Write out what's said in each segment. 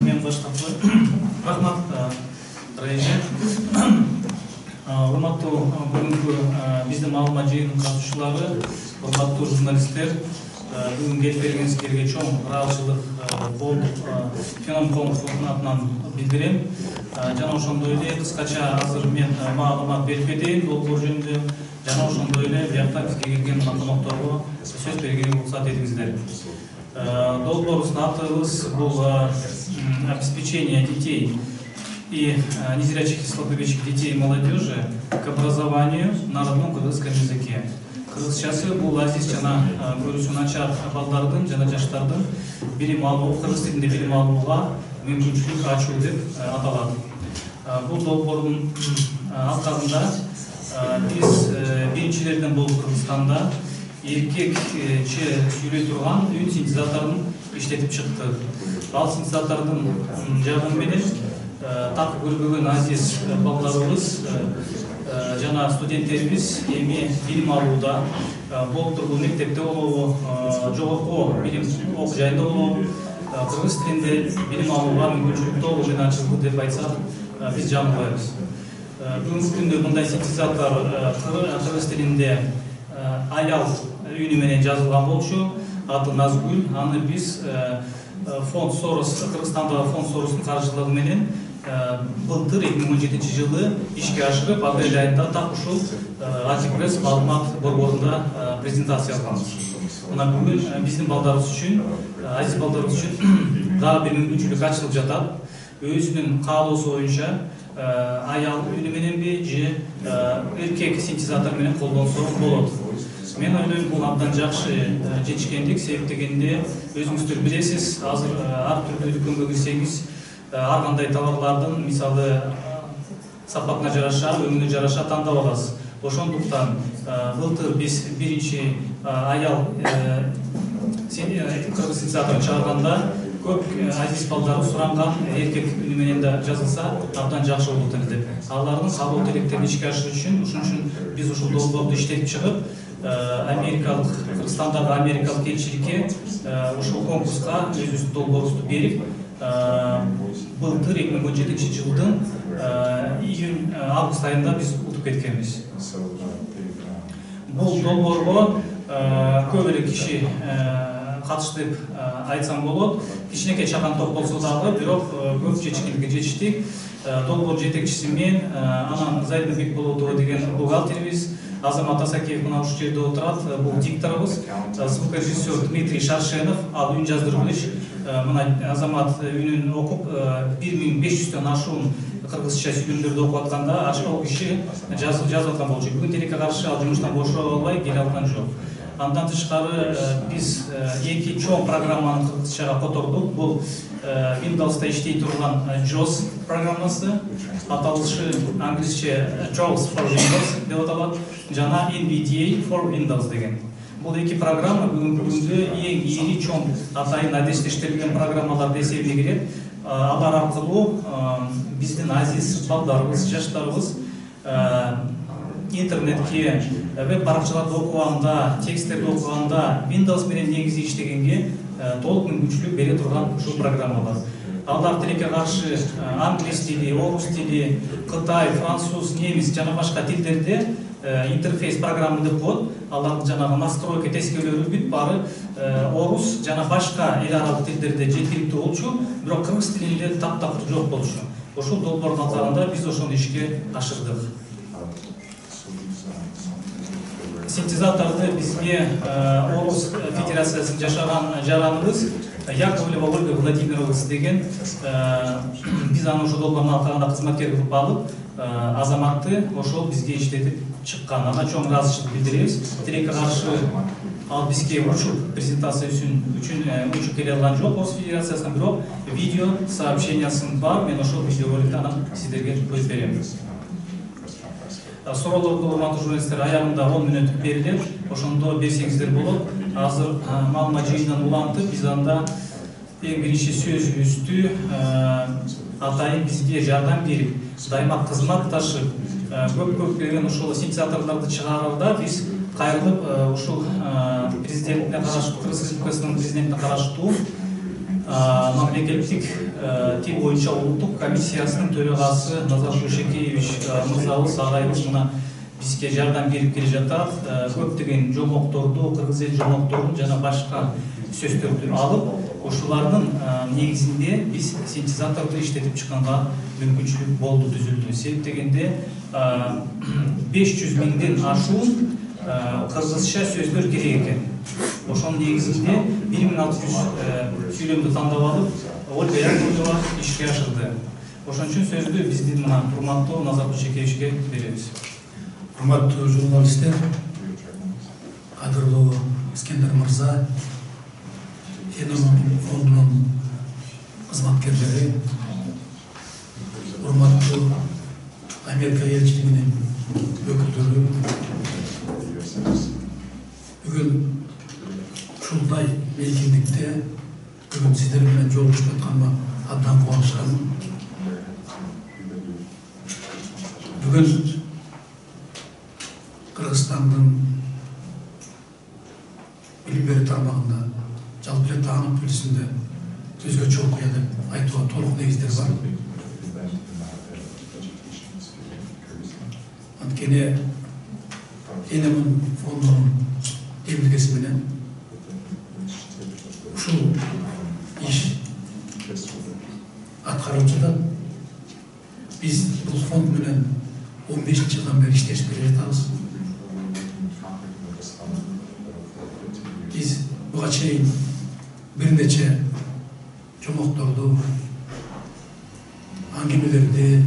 Мен баштапты. Рахмат, Райже. Урматтуу бүгүнкү биздин маалымат жыйынынын катышуулары, урматтуу журналисттер, бүгүн келип бергениңизге чоң ыраазычылык болуп, Феномкомдун атынан билдирем. Жана ошондой эле кыскача азыр мен маалымат берип кетейин долбоор жөнүндө. Жана ошондой эле биякта бизге келген конокторго сөз бергенге уруксат этиңиздер. Долбоорубуздун атыбыз бул обеспечение детей и незрячих и слабовидящих детей и молодежи к образованию на родном кыргызском языке. Кыргызчасы бул азиз жана көрүүсү начар балдардын жана жаштардын билим алуу, кыргыз тилинде билим алууга мүмкүнчүлүк ачуу деп аталат. Бул долбоордун алкагында биз биринчилерден болуп Кыргызстанда эркекче сүйлөй турган үн синтезаторун иштетип чыктык. Ал синтезатордун жардамы менен так көрбөгөн азиз балдарыбыз жана студенттерибиз эми билим алууда, болуптургу мектепте болобу, жогорку билим окуу жайында болобу, кыргыз тилинде билим алууга мүмкүнчүлүк толугу менен ачылды деп айтсак биз жаңылбайбыз. Бүгүнкү күндө мындай синтезатор кыргыз тилинде аял үнү менен жазылган болчу, аты Назгүл. Аны биз фонд Сорос, Кыргызстандагы фонд Соростун каржылыгы менен былтыр 2017 жылы ишке ашырып, апрель айында так ушул Антипресс маалымат борборунда презентация кылганбыз. Мына бүгүн биздин балдарыбыз үчүн, азиз балдарыбыз үчүн дагы бир мүмкүнчүлүк ачылып жатат. Өзүнүн каалоосу боюнча аял үнү мененби же эркек синтезатор менен колдонсо болот. Мен ойлойм, бул абдан жакшы жетишкендик. Себеп дегенде өзүңүздөр билесиз, азыр ар түрдүү дүкөнгө кирсеңиз ар кандай товарлардын мисалы сапатына жараша, өңүнө жараша тандап аласыз. Ошондуктан былтыр биз биринчи аял кыргыз синтезаторун чыгарганда көп азиз балдар суранган эркек үнү менен да жазылса абдан жакшы болот эле деп. Алардын каалоо тилектерин ишке ашыруу үчүн биз ушул долбоорду иштетип чыгып, Кыргызстандагы америкалык элчиликке ушул конкурска өзүбүздүн долбоорубузду берип, былтыр 2017 жылдын июнь-август айында биз утуп кеткенбиз. Бул долбоорго көп эле киши катышты деп айтсам болот. Кичинекей чакан топ болсо дагы, бирок көп жетишкендикке жетиштик. Долбоор жетекчиси мен, анан Зайдын Бекболотова деген бухгалтерибиз, Азамат Асакеев мына ушул жерде отурат, бул дикторубуз, звукорежиссер Дмитрий Шаршенов, ал үн жаздыргыч. Мына Азамат үнүн окуп 1500дөн ашуун кыргызча сүйлөмдөрдү окуп атканда ал киши жазып аткан болчу. Бүгүн тилекке каршы ал жумуштан бошого албай келе алган жок. Андан тышкары биз эки чоң программаны кыргызчага котордук. Бул Windows'та иштей турган JAWS программасы, аталышы англисче JAWS for Windows деп аталат, жана NVDA for Windows деген. Бул эки программа бүгүнкү күндө эң ири чоң атайын адестештирилген программалар эсебине кирет. Алар аркылуу биздин азиз балдарыбыз, жаштарыбыз интернетке, веб баракчаларды окуганда, тексттерди окуганда Windows менен негизи иштегенге толук мүмкүнчүлүк бере турган ушул программалар. Алар тилекке каршы англис тили, орус тили, кытай, француз, немис жана башка тилдерде интерфейс программа деп коет. Алардын жанагы настройка тескелөрү бүт баары орус жана башка эл аралык тилдерде жеткиликтүү болчу, бирок кыргыз тилинде таптакыр жок болчу. Ошол долбоордун алкагында биз ошону ишке ашырдык. Синтезаторду бизге Орус Федерациясынын жашаган жараныбыз Яковлева Ольга Владимировна деген биз аны ошол долбоордун алкагында кызматкер кылып алып, Азаматты ошол бизге иштетип чыккан. Ана чоң ыраазычылык билдиребиз. Тилекке каршы ал бизге учуп презентация үчүн учуп келе алган жок Орус Федерациясынан, бирок видео сообщениясын бар. Мен ошол видео роликти анан сиздерге көзүп берем. Суроолорду урматтуу журналисттер аягында 10 мүнөт берилет. Ошондо берсеңиздер болот. Азыр маалымат жыйынынан улантып, биз анда эң биринчи сөзүбүздү атайын бизге жардам берип, дайыма кызматташып, көп келген ушул синтезаторлорду чыгарарда биз кайрылып ушул президентине караштуу, Кыргыз Республикасынын президентине караштуу мамлекеттик тил боюнча улуттук комиссиясынын төрагасы Назар Шушекеевич мырзабыз агайыбыз мына бизге жардам берип келе жатат. Көптөгөн жомокторду, кыргыз эл жомокторун жана башка сөздөрдү алып, ошолардын негизинде биз синтезаторду иштетип чыкканга мүмкүнчүлүк болду, түзүлдү. Себеп дегенде 500 миңден ашуун кыргызча сөздөр керек экен. Ошонун негизинде 1600 сүйлөмдү тандап алып, Ольга Яковлева ишке ашырды. Ошон үчүн сөздү биздин мына урматтуу Назар Шушекеевичке беребиз. Урматтуу журналисттер, кадырлуу Искендер мырза, Феномен фондунун кызматкерлери, урматтуу Америка элчилигинин өкүлдөрү, бүгүн ушундай эркиндикте бүгүн сиздер менен жолугушуп атканыма абдан кубанычтамын. Бүгүн Кыргызстандын билим берүү тармагында жалпы эле таанып билүүсүндө өзгөчө окуя деп айтууга толук негиздер бар. Анткени Феномен фондунун демилгеси менен ушул иш аткарылып жатат. Биз бул фонд менен 15 жылдан бери иштешип келе жатабыз. Биз буга чейин бир нече жомокторду, аңгемелерди,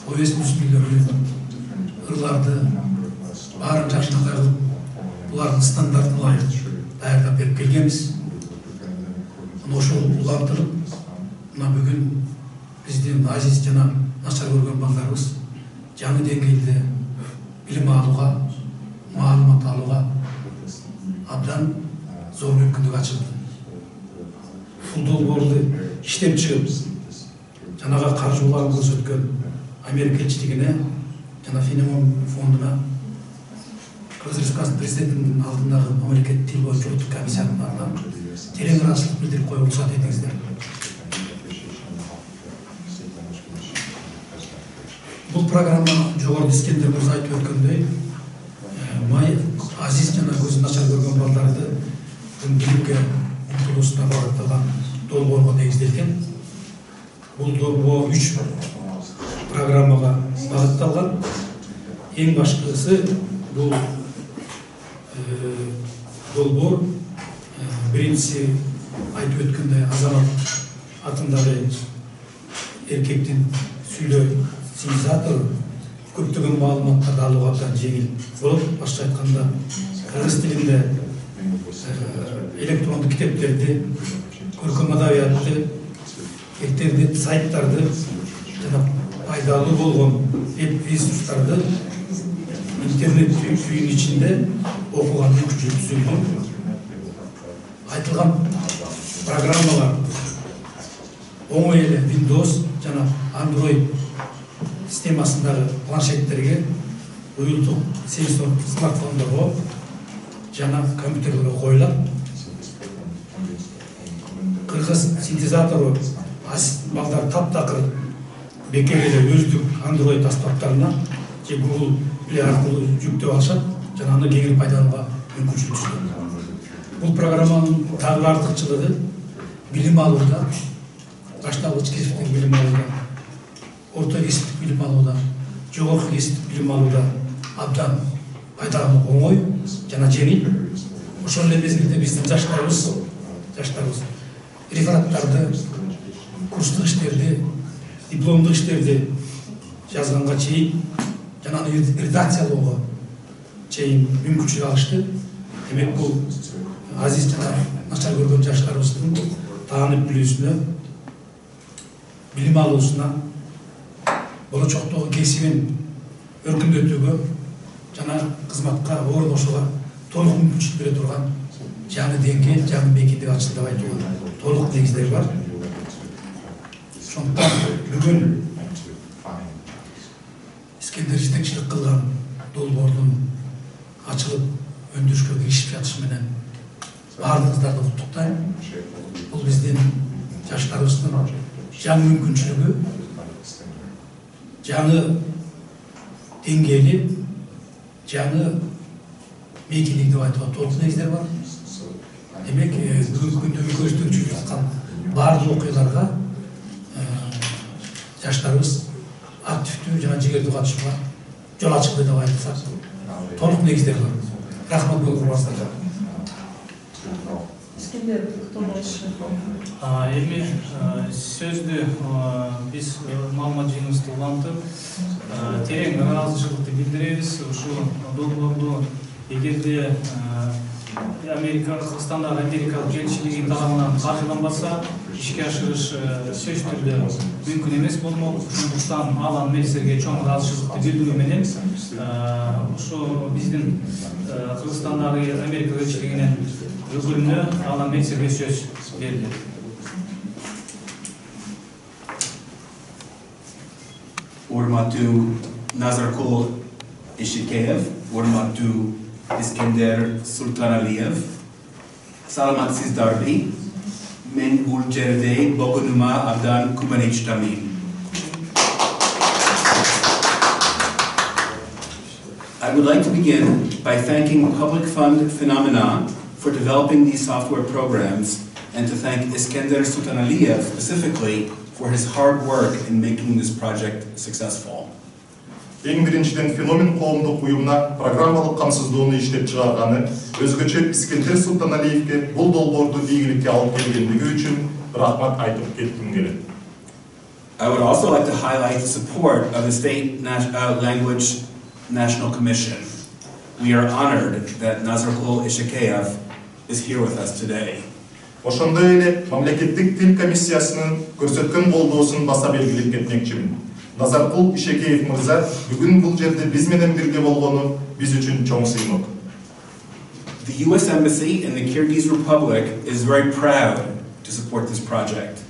повесть мүсүрлөрдү, ырларды баарын жакшынакай кылып, булардын стандартына ылайык даярдап берип келгенбиз. Ошол улантылып, мына бүгүн биздин азиз жана начар көргөн балдарыбыз жаңы деңгээлде билим алууга, маалымат алууга абдан зор мүмкүндүк ачылды. Бул долбоорду иштеп чыгып, жанагы каржыларын көрсөткөн Америка элчилигине жана Феномен фондуна, Кыргыз Республикасынын президентинин алдындагы мамлекеттик тил боюнча улуттук комиссиянын атынан терең ыраазычылык билдирип коюп уруксат этиңиздер. Бул программа жогоруда Искендер мырза айтып өткөндөй, азиз жана көзү начар көргөн балдарды билимге умтулуусуна багытталган долбоорго негизделген. Бул долбоор 3 программага багытталган. Эң башкысы бул долбоор биринчиси айтып өткөндөй Азамат атындагы эркектин сүйлөө синтезатору көптөгөн маалыматтарды алууга абдан жеңил болот. Башкача айтканда, кыргыз тилинде электрондук китептерди, көркөм адабиятты, интернет сайттарды жана пайдалуу болгон веб-ресурстарды интернет үйүнүн ичинде окууга мүмкүнчүлүк түзүлдү. Айтылган программалар оңой эле Windows жана Android системасындагы планшеттерге, уюлдук сенсор смартфондорго жана компьютерлерге коюлат. Кыргыз синтезатору балдар таптакыр бекер эле өздүк Android аспаптарына же Google Play аркылуу жүктөп алышат жана аны кеңири пайдаланууга мүмкүнчүлүк түзүлөт. Бул программанын дагы бир артыкчылыгы билим алууда, башталгыч кесиптик билим алууда, орто кесиптик билим алууда, жогорку кесиптик билим алууда абдан пайдалануу оңой жана жеңил. Ошол эле мезгилде биздин жаштарыбыз рефераттарды, курстук иштерди, дипломдук иштерди жазганга чейин жана аны редакциялоого чейин мүмкүнчүлүк алышты. Демек бул азиз жана начар көргөн жаштарыбыздын таанып билүүсүнө, билим алуусуна, болочоктогу кесибин өркүндөтүүгө жана кызматка орношууга толук мүмкүнчүлүк бере турган жаңы деңгээл, жаңы мекендик ачылды деп айтууга толук негиздер бар. Ошондуктан бүгүн Искендер жетекчилик кылган долбоордун ачылып өндүрүшкө киришип жатышы менен баардыгыңыздарды куттуктайм. Бул биздин жаштарыбыздын жаңы мүмкүнчүлүгү, жаңы деңгээли, жаңы мейкиндик деп айтууга толук негиздер бар. Демек, бүгүнкү күндө өлкөбүздө жүрүп аткан баардык окуяларга жаштарыбыз активдүү жана жигердүү катышууга жол ачыкты деп айтсак толук негиздер бар. Рахмат көрүңүздөр. Искендер Тоболшы. Эми сөздү биз маалымат жыйыныбызды улантып, терең ыраазычылыкты билдиребиз. Ушу долбоорду эгерде Кыргызстандагы Америкалык элчилиги тарабынан каржыланбаса, ишке ашырыш сөзсүз түрдө мүмкүн эмес болмок. Ошондуктан ал милдеттерге чоң ыраазычылыкты билдирүү менен ушу биздин Кыргызстандагы Америка элчилигинин өкүлүнө ал милдеттерге сөз берилет. Урматтуу Назаркул Ишикеев, урматтуу Искендер Султаналиев, саламатсыздарбы? Мен бул жерде богунума абдан кубанычтамын. I would like to begin by thanking Public Fund Phenomena for developing these software programs and to thank Iskender Sultanaliyev specifically for his hard work in making this project successful. Эң биринчиден Феномен коомдук уюмуна программалык камсыздоону иштеп чыгарганы, өзгөчө Искендер Султаналиевке бул долбоорду ийгиликке алып келгендиги үчүн рахмат айтып кетким келет. I would also like to highlight the support of the State Language National Commission. We are honored that Nazarkul Ishikeyev is here with us today. Ошондой эле мамлекеттик тил комиссиясынын көрсөткөн колдоосун баса белгилеп кетмекчимин. Назаркул Ишекеев мырза бүгүн бул жерде биз менен бирге болгону биз үчүн чоң сыймык. The U.S. Embassy in the Kyrgyz Republic is very proud to support this project.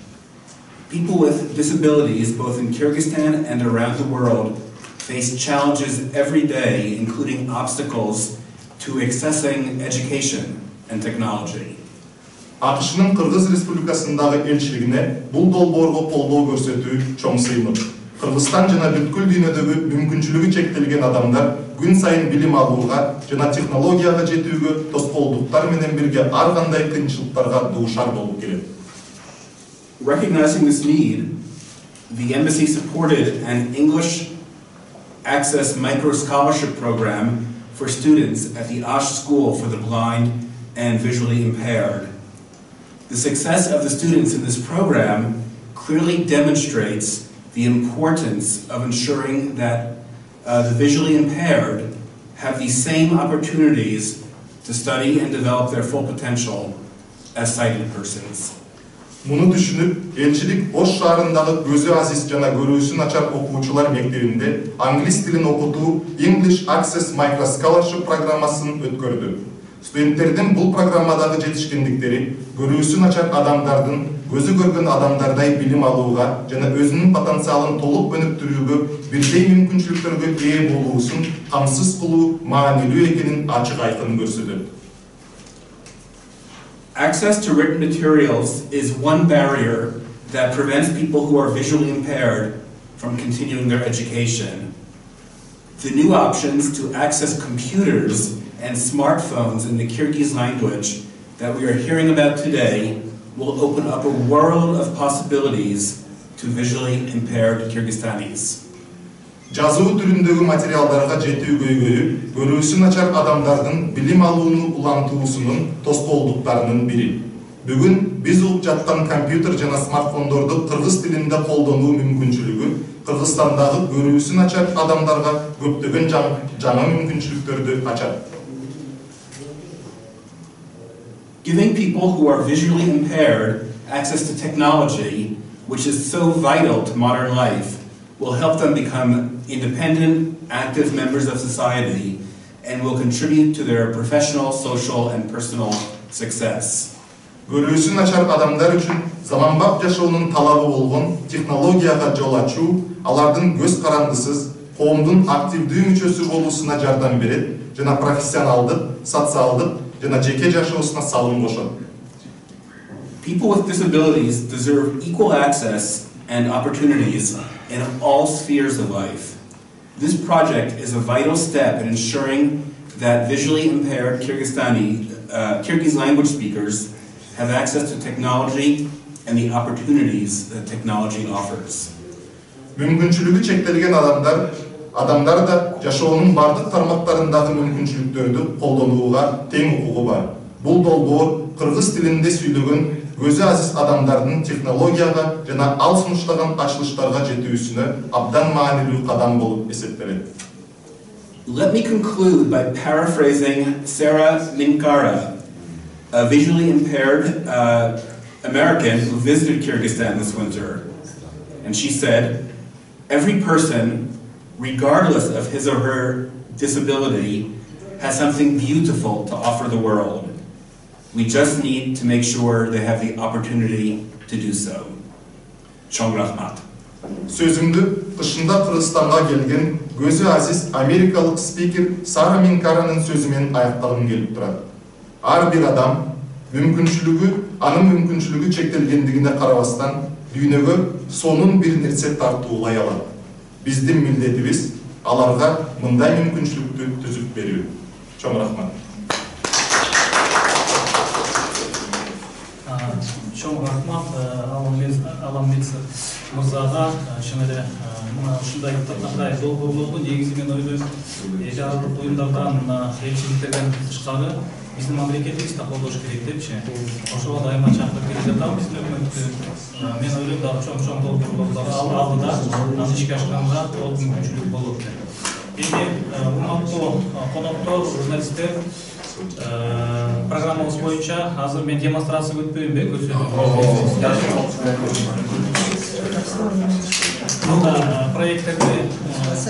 People with disabilities, both in Kyrgyzstan and around the world, face challenges every day, including obstacles to accessing education and technology. АКШнын Кыргыз Республикасындагы элчилигине бул долбоорго колдоо көрсөтүү чоң сыймык. Кыргызстан жана бүткүл дүйнөдөгү мүмкүнчүлүгү чектелген адамдар күн сайын билим алууга жана технологияга жетүүгө тоскоолдуктар менен бирге ар кандай кыйынчылыктарга дуушар болуп келет. Recognizing this need, the embassy supported an English Access Micro Scholarship Program for students at the Ash School for the Blind and Visually Impaired. The success of the students in this program clearly demonstrates the importance of ensuring that the visually impaired have the same opportunities to study and develop their full potential as sighted persons. Муну түшүнүп, элчилик Ош шаарындагы көзү азиз жана көрүүсү начар окуучулар мектебинде англис тилин окутуу English Access Micro Scholarship программасын өткөрдү. Студенттердин бул программадагы жетишкендиктери көрүүсү начар адамдардын өзү көргөн адамдардай билим алууга жана өзүнүн потенциалын толук өнүктүрүүгө бирдей мүмкүнчүлүктөргө ээ болуусун камсыз кылуу маанилүү экенин ачык айкын көрсөтөт. Access to written materials is one barrier that prevents people who are visually impaired from continuing their education. The new options to access computers and smartphones in the Kyrgyz language that we are hearing about today will open up a world of possibilities to visually impaired Kyrgyzstanis. Жазуу түрүндөгү материалдарга жетүү көйгөйү көрүүсү начар адамдардын билим алууну улантуусунун тоскоолдуктарынын бири. Бүгүн биз угуп жаткан компьютер жана смартфондорду кыргыз тилинде колдонуу мүмкүнчүлүгү Кыргызстандагы көрүүсү начар адамдарга көптөгөн жаңы мүмкүнчүлүктөрдү ачат. Giving people who are visually impaired access to technology, which is so vital to modern life, will help them become independent, active members of society and will contribute to their professional, social, and personal success. Көрүүсү начар адамдар үчүн заманбап жашоонун талабы болгон технологияга жол ачуу алардын көз карандысыз, коомдун активдүү мүчөсү болуусуна жардам берет жана профессионалдык, социалдык жана жеке жашоосуна салым кошот. People with disabilities deserve equal access and opportunities in all spheres of life. This project is a vital step in ensuring that visually impaired Kyrgyz language speakers have access to technology and the opportunities that technology offers. Мүмкүнчүлүгү чектелген адамдар да жашоонун бардык тармактарындагы мүмкүнчүлүктөрдү колдонууга тең укугу бар. Бул долбоор кыргыз тилинде сүйлөгөн көзү азиз адамдардын технологияга жана ал сунуштаган ачылыштарга жетүүсүнө абдан маанилүү кадам болуп эсептелет. Let me conclude by paraphrasing Sarah Minkara, a visually impaired American who visited Kyrgyzstan this winter. And she said, "Every person, regardless of his or her disability, has something beautiful to offer the world. We just need to make sure they have the opportunity to do so." Чоң рахмат. Сөзүмдү кышында Кыргызстанга келген көзү азиз америкалык спикер Сара Минкаранын сөзү менен аяктагым келип турат. Ар бир адам анын мүмкүнчүлүгү чектелгендигине карабастан дүйнөгө сонун бир нерсе тартуулай алат. Биздин милдетибиз аларга мындай мүмкүнчүлүктү түзүп берүү. Чоң рахмат. Чоң рахмат Аламбек мырзага. Чын эле ушундай тандай долбоорлорду негизи мен ойлойм жарандык уюмдардан элчиликтерден тышкары биздин мамлекетибиз да колдош керек депчи. Ошого дайыма чакырып келе жатам биздин өкмөттү. Мен ойлойм дагы чоң долбоорлорду алдыда аны ишке ашырганга толук мүмкүнчүлүк болот. Эми урматтуу коноктор, журналисттер, программабыз боюнча азыр мен демонстрация өтпөйүнбү проекттерди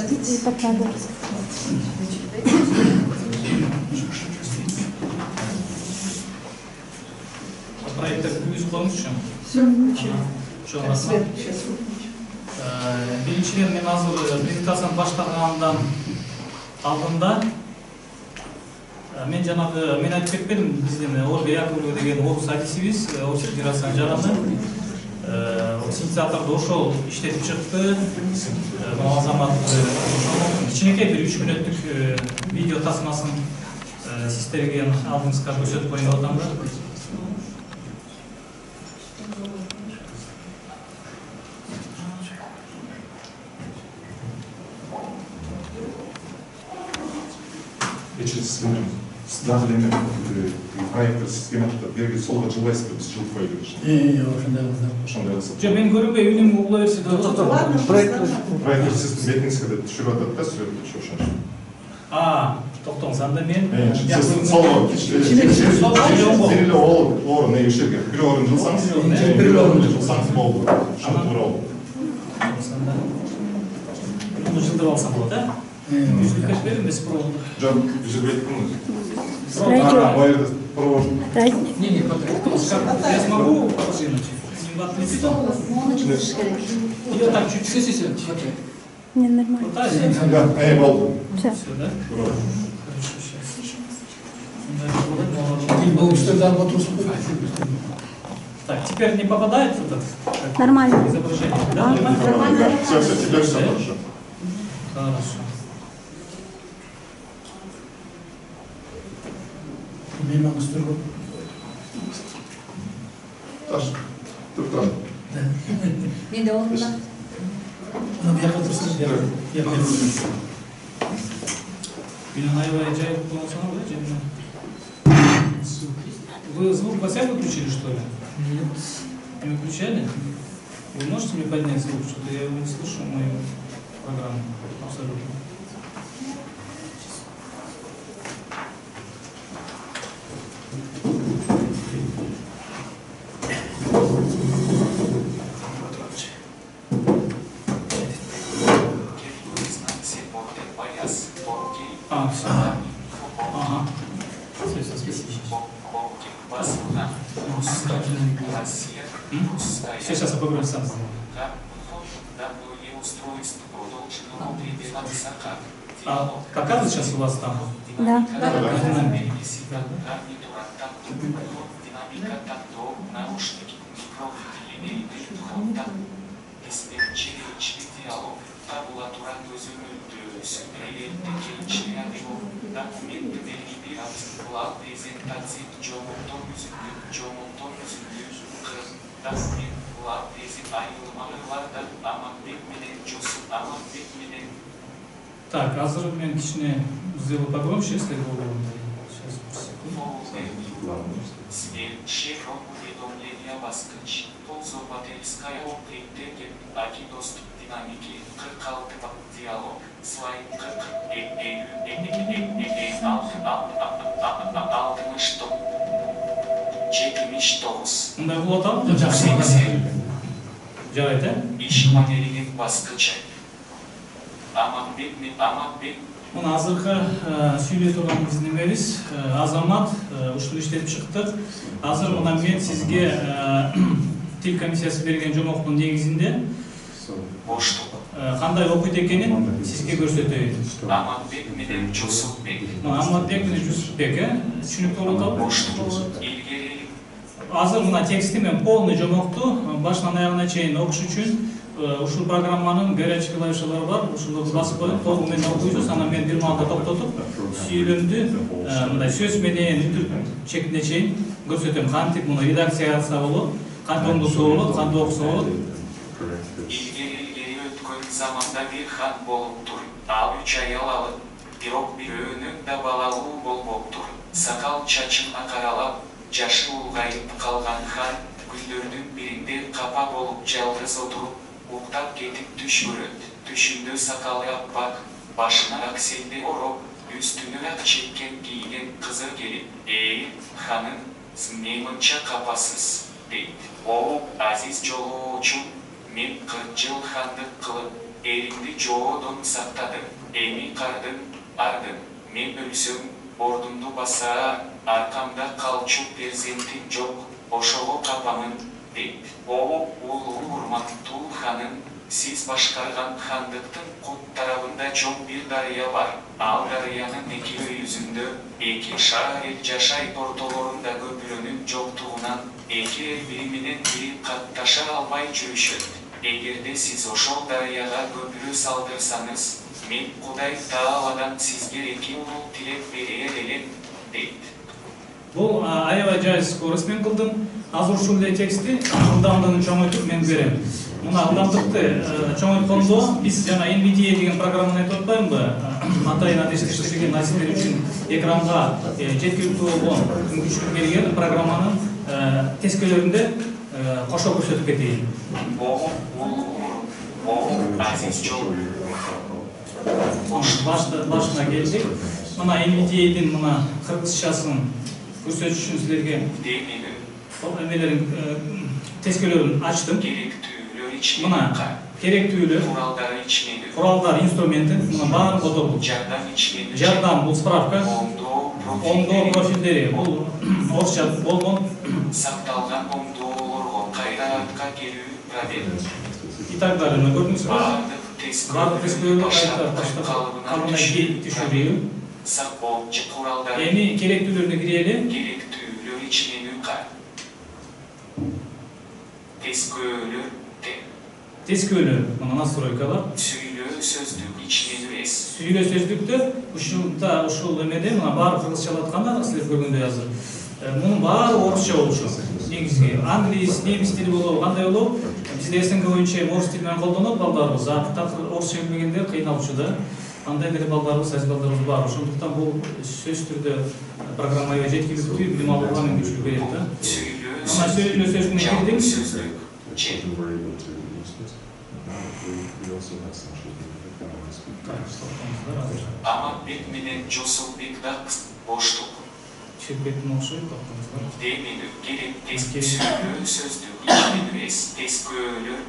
түзүп коюңузчу. Биринчиден мен азыр презентацияны баштагандан алдында мен жанагы мен айтып кетпедим, биздин Ольга Яковлева деген орус адисибиз, Орус Федерациясынын жараны синтезаторду ошол иштетип чыкты. Азамат кичинекей бир 3 мүнөттүк видео тасмасын сиздерге алдыңызга көрсөтүп коюн деп атам да. Создателями проекта схематта берген солға жылбайсыз ба, біз жылып қоя берейікші. Ошондай қылсақ. Жоқ, мен көрінбей үйдің угла берсе проекттер сіздің бетіңізге де түшіріп атады да, суретті ошон. Тоқтоңуз, анда мен сіз солға сенелі орын ешерге бір орын жылсаңыз болды. Ошон туура болду. Жылдып алсам болот, Жүзүлүп кетпедим, без провода. Жоқ, жүзүлүп кеттіңіз. Я смогу подвинуть? Ее так чуть-чуть. Не, нормально. Да, болду. Все. Да? Так, теперь не попадает этот Нормально. изображение, да? Нормально. Все, теперь все хорошо. Хорошо. Таш, тур тұрам. Мен де орнымда. Меня наивая жайып болсана ғой, жеміне. Вы звук опять выключили, что ли? Нет. Не выключали? Вы можете мне поднять звук, что-то я его не слышу, мою программу. Абсолютно. Все. Ага. Все, сейчас я поговорю сам. Показывает сейчас у вас там? Да. помощник микрофильный входа диспетчеричный диалог табулатура өзүмүлдүүсү электикенчилер документы белгилер була презентация жомуктон документ була презент айылмаларда Аманбек менен Жусуп Аманбек менен. Так, азыр мен кичине сделаю погромче, если говорю. Сейчас, Шифром уведомления баскыч. Ползопательская определение. Аки доступ динамики. 46 диалог. Слайд 79. Мындай болот ал? Жарайт, Иш манеринин баскычы. Аманбек. Мына азыркы сүйлөй турган биздин немебиз Азамат ушул иштетип чыкты. Азыр мына мен сизге тил комиссиясы берген жомоктун негизинде Боштук. кандай окуйт экенин сизге көрсөтөйүн. Аманбек менен Жусупбек. Мына Аманбек менен Жусупбек, түшүнүктүү болот ал? Боштук. Илгери. Азыр мына текстти мен полный жомокту башынан аягына чейин окуш үчүн ушул программанын горячий клавишалары бар, ушуларды басып коюп, толугу менен окуйсуз, анан мен бир маалда токтотуп, сүйлөмдү мындай сөз менен үтүп чекине чейин көрсөтөм. Кантип муну редакцияса болот, кантип оңдосо болот, кантип окусо болот. Илгери өткөн заманда бир хан болуптур. Ал 3 аял алып, бирок бирөөнүн да балалуу болбоптур. Сакал чачын акаралап, жашы улгайып калган хан күндөрдүн биринде капа болуп жалгыз отуруп, уктап кетип түш көрөт. Түшүндө сакалы аппак, башына акселди ороп, үстүнө ак чеккен кийген кызы келип, ханым, сине мынча капасыз, дейт. О, азиз жолоочу, мен 40 жыл хандык кылып, элимди жоодон сактадым. Эми кардым, ардым, мен өлсөм, ордумду басаар, аркамда калчу перзентим жок, ошого капамын, дейт. О, улуу урматтуу ханым, сиз башкарган хандыктын кут тарабында чоң бир дарыя бар. Ал дарыянын эки өйүзүндө, эки шаар эл жашайт, ортолорунда көпүрөнүн жоктугунан, эки эл бири менен бири катташа албай жүрүшөт. Эгерде сиз ошол дарыяга көпүрө салдырсаңыз, мен Кудай Тааладан сизге эки улуу тилеп берер элем, дейт. Бул аябай жай скорость мен кылдым. Азыр ушул эле текстти ылдамдыгын чоңойтуп мен берем. Мына ылдамдыкты чоңойткондо биз жана NVDA деген программаны айтып атпаймынбы? Атайын адестештирилген нерселер үчүн экранга жеткиликтүү болгон мүмкүнчүлүк берген программанын тескелеринде кошо көрсөтүп кетейин. Азиз жол. Башына келдик. Мына NVDA-дин мына кыргызчасын көрсөтүш үчүн силерге эмелерин тескелерин ачтым. Мына керектүүлөр, куралдар, инструменти, мына баары kodoldu. Жардам бул справка. Оңдоо профилдери бул орусча болгон. Сакталган оңдоолорго кайраатка келүү пробел. И так далее. Көрдүңүзбү? Баардык тескелерди кайта калыбына түшүрүү. Эми керектүүлөрүнө кирели. Керектүүлөр ичинен кай. Тескөөлөр, мына настройкалар. Сүйлөө сөздүк ичинен эмес. Сүйлөө сөздүктө ушул эмеде мына баары кыргызчалап атканда силер көргөндөй азыр. Мунун баары орусча болчу. Негизги англис, немис тили болобу, кандай болобу? Бизде СНГ боюнча орус тили менен колдонот балдарыбыз. Орусча билмегендер кыйналчу да. Андай деле балдарыбыз, азиз балдарыбыз бар. Ошондуктан бул сөз түрдө программага жеткиликтүү билим алууга мүмкүнчүлүк берет да. Мына сүйлөө сөздүгүнө кирдик. Аманбек менен Жусупбек да боштук. Чекпеттин окшойт токтоңуздар. Демеди керек тескөөлөр сөздүк ичинен эмес. Тескөөлөр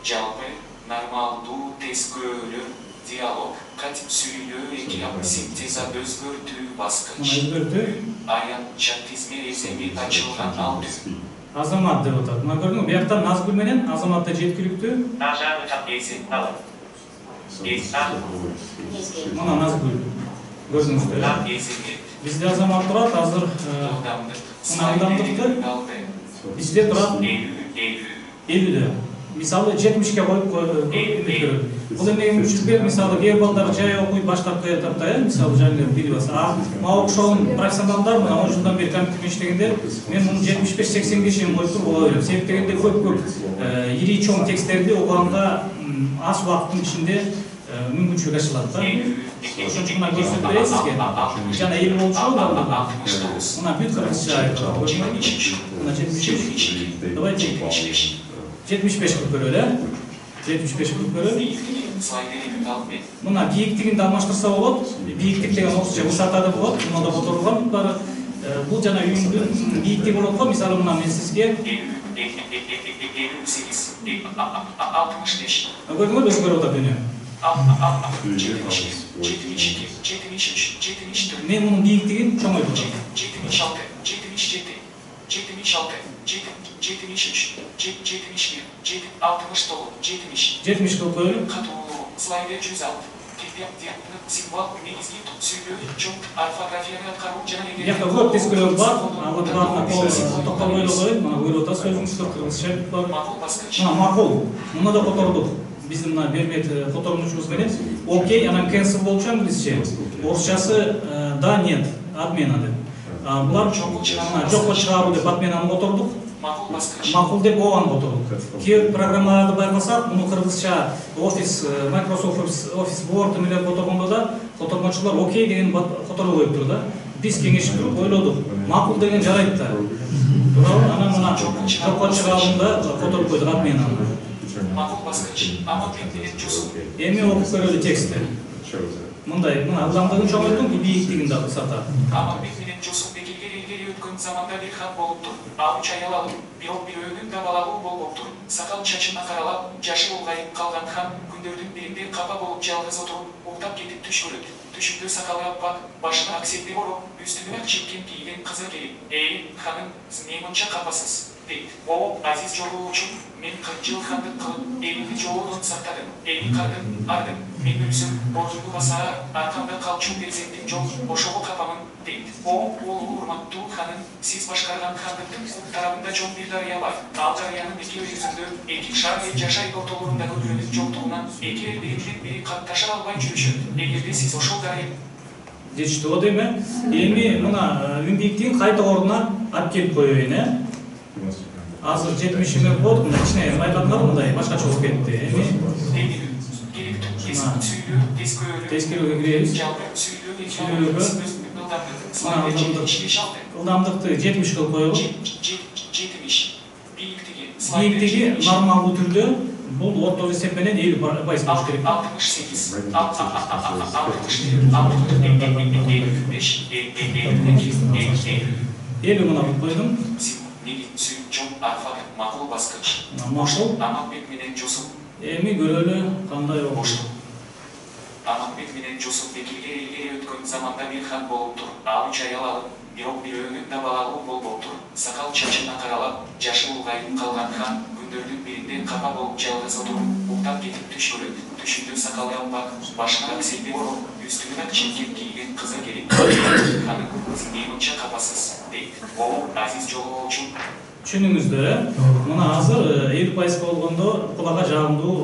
жалпы нормалдуу тескөөлөр диалог катип сүйлөө эки синтеза өзгөртүү баскыч. Аянтча тизме эсеби ачылган ал Азамат деп атат. Мына көрдүңүзбү? Бияктан Назгүл менен Азаматта жеткиликтүү. Мына Назгүл. Көрдүңүзбү? Бизде Азамат турат, азыр ылдамдыкты Bizde турат Eylül. 50'de. Мисалы 70-ке коюп үмүткөрөт. Бул эми мүмкүнчүлүк мисалы кээ балдар жай окуй баштап каятат да, мисалы жаңы билип атса. Мага окшогон профессионалдар мына 10 жылдан бери компьютер иштегенде мен муну 75-80ге чейин коюп туруп окуя берем. Себеп дегенде көп ири чоң тексттерди окуганга аз убакыттын ичинде мүмкүнчүлүк ачылат да. Ошон үчүн мына көрсөтүп берейин сизге. Жана 50 болчу да. Мына бүт кыргызча айтылат. Мына 75. Давайте 75 кылып көрөлү, 75 кылып көрөлү. Мына бийиктигин алмаштырса болот. Бийиктик деген орусча высота деп болот. Мында которулган бары бул жана үйүндүн бийиктиги болот го. Мисалы мына мен сизге 65. Көрдүңүзбү өзгөрүп атат дүнү. Мен мунун бийиктигин чоңойтуп атам. 76, 77, 76, 73, 71, 69, 70 кылып коелу. Катуу слайды 106. Символ негизги сүйлөө чоң орфографияны аткаруу жана Якта көп тескелер бар. Ага баарына токтолбой эле коет. Мына көрүп атасыз өзүңүздөр кыргызча бар. Мына макул. Муну да котордук. Биздин мына бермет котормучубуз менен. Окей, анан cancel болчу англисче. Орусчасы да нет, отмена деп. Булар жокко чыгаруу деп отменаны котордук. Макул деп оған котордук. Кээ программаларды байкасак, муну кыргызча Office, Microsoft Office Word менен которгондо да котормочулар окей деген которуп коюптур да. Биз кеңешип туруп ойлодук. Макул деген жарайт да. Туурабы? Анан мына жокко чыгарууда которуп койдук отменаны. Макул баскыч, эми окуп көрөлү текстти. Мындай, мына ылдамдыгын чоңойтуп, бийиктигин да кысата. Заманда бир хан болуптур. Ал 3 аял алып, бирок-бирөөнүн да балалуу болбоптур. Сакал чачын акаралап, жашы улгайып калган хан күндөрдүн биринде капа болуп жалгыз отуруп, уктап кетип түш көрөт. Түшүндө сакалы аппак, башына аксекти ороп, үстүнө ак чеккен кийген кызы келип, ханым, сиз эмне мынча капасыз? Дейт. О, азиз жолуучу, мен 40 жыл хандык кылып, элиңди жоолугун сактадым. Эми кардым, ардым. Мен өлсөм, боржумду басара, аркамда калчу перзентим жок, ошого капамын, дейт. О, урматтуу ханым, сиз башкарган хандыктын тарабында чоң бир дарыя бар. Ал дарыянын эки өзүндө, эки шар эл жашай ортолорундагы күрөөнүн жоктугунан, эки эл бири бири катташа албай жүрүшөт. Эгерде сиз ошол дарыя жетишти го дейм. Эми мына үндиктин кайта ордуна алып келип коеюн, Азыр 70 болду, мына кичине байкадыңар мындай башкача болуп кетти. Эми тескерүүгө киребиз. Ылдамдыкты 70 кылып коелу. 70. Бийиктиги нормалдуу түрдө бул орто эсеп менен 50% болуш керек. 68. 50 мына койдум. Макул баскыч. Макул. Аматбек менен Жусуп. Эми көрөлү кандай болушу. Аматбек менен Жусуп Бекирге элге өткөн заманда бир хан болуптур. Ал 3 аял алып, бирок-бирөөнүн да балалуу болбоптур. Сакал чачын акаралап, жашы улгайып калган хан күндөрдүн биринде капа болуп жалгыз отуруп, уктап кетип түш көрөт. Түшүндө сакалы аппак, башына аксекти ороп, үстүнө ак чеккен кийген кызы келип, ханым, сиз эмне мынча капасыз? Дейт. О, азиз жолуучу. Түшүнүңүздөр, мына азыр 50% болгондо кулакка жагымдуу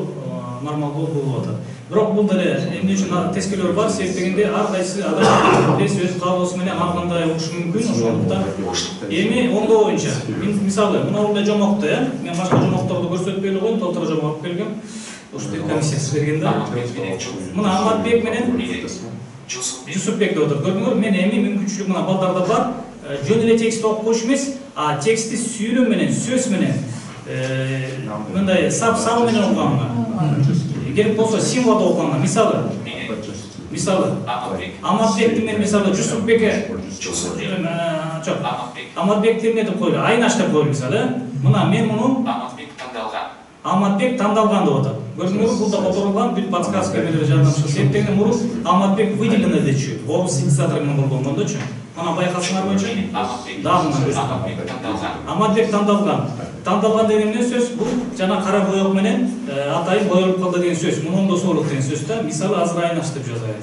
нормалдуу болуп атат. Бирок бул деле эмне үчүн тескелер бар, себеп дегенде ар кайсы адам өз каалоосу менен ар кандай окушу мүмкүн, ошондуктан эми оңдоо боюнча мисалы мына ушундай жомокту, мен башка жомокторду көрсөтпөй эле коюм, толтура жомок алып келгем. Ошто комиссиясы берген да. Мына Аматбек менен Жусупбек деп атат. Көрдүңөр, мен эми мүмкүнчүлүк мына балдарда бар. Жөн эле текстти окуп коюш эмес, а текстти сүйлөм менен, сөз менен мындай сап менен окуганга. Керек болсо символду окуганга, мисалы Аматбекти мен мисалы Жусупбекке жок, Аматбекти эмне деп койлу, Айнаш деп койлу мисалы. Мына мен муну Аматбек тандалган деп атат. Көрдүңөрбү, бул да которулган, бүт подсказка менен жардамчы. Себептен мурун Аматбек выделено дечү, орус синтезатор менен болгондочу. Мына байкасыңар боюнча Аматбек тандалган. Тандалган деген эмне сөз? Бул жана кара боёк менен атайын боелуп калды деген сөз. Мунун соолук деген сөз да. Мисалы азыр Айнаш деп жазайын.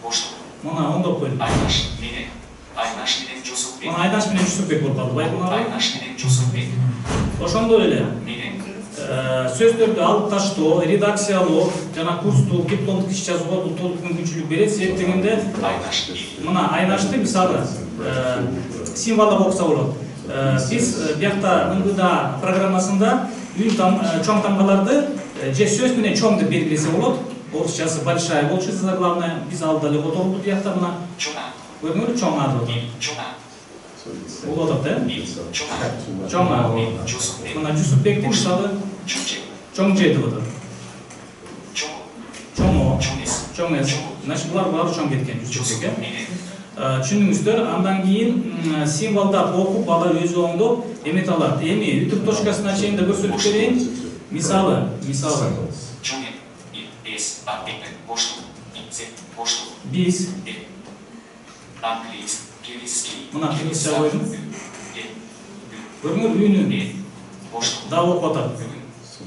боштук. Мына оңдоп койдум. Айнаш менен Жусупбек. Мына Айнаш менен Жусупбек болуп калды. Байкунар. Айнаш менен Жусупбек. Ошондой эле Менен сөздөрдү алып таштоо, редакциялоо жана курстук, дипломдук иш жазууга бул толук мүмкүнчүлүк берет. Себеп дегенде Айнаш. мына Айнашты мисалы символдоп окуса болот. Биз биякта НГДА программасында чоң тамгаларды же сөз менен чоң деп белгилесе болот. Орусчасы большая болчу заглавная, биз алып эле котордук биякта мына. Чуна. Көрдүңөрбү, чоң аты. Чуна. Бул атат, Чуна. Чоң. Жусупбек. Мына Жусупбекти мисалы Чучек. чоң же деп атат. Чоң. Чоң эс. Значит, булар баары чоң кеткен Жусупбекке. Менен Түшүндүңүздөр, андан кийин символдап окуп бала өзү оңдоп эмете алат. Эми үтүк точкасына чейин да көрсөтүп берейин. Мисалы. Чоң. Эс. Боштук. Зе. Боштук. Биз Киргизский. мына кыргызча койдум. Көрүңөр үнү Боштук. да окуп атат.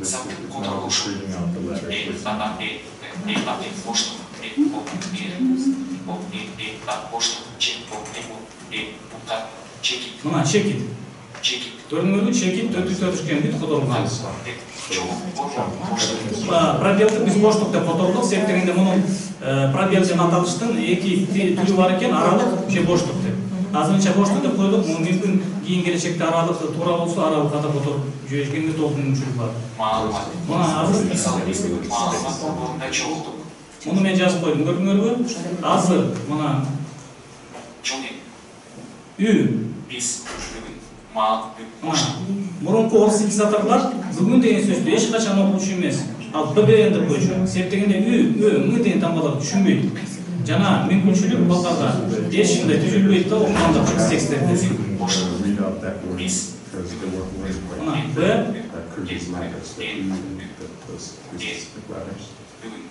Сактык которулушу. Боштук. Боштук. Чекит. Мына чекит. Чекит. Көрүңөрбү, чекит төтүшкөн бит которулган. Боштук. Пробелди биз боштук деп котордук. Себеп дегенде мунун пробелден аталыштын эки түрү бар экен, аралык же боштук деп. Азырынча боштук деп койдук. Мүмкүн кийин келечекте аралык туура болсо аралыкка да которуп жибергенге толук мүмкүнчүлүк бар. Маалымат. Мына азыр Маалымат борборунда чогулдук. муну мен жазып койдум. Көрдүңөрбү? Азыр мына Чоң. Биз бүгүн мурунку орус синтезаторлор бүгүн деген сөздү эч качан окуучу эмес. Ал ББН деп койчу. Себеп дегенде м деген тамгалар түшүнбөйт. Жана мүмкүнчүлүк балдарга эч кандай түзүлбөйт да окуганда тексттерди. Биз Мына Б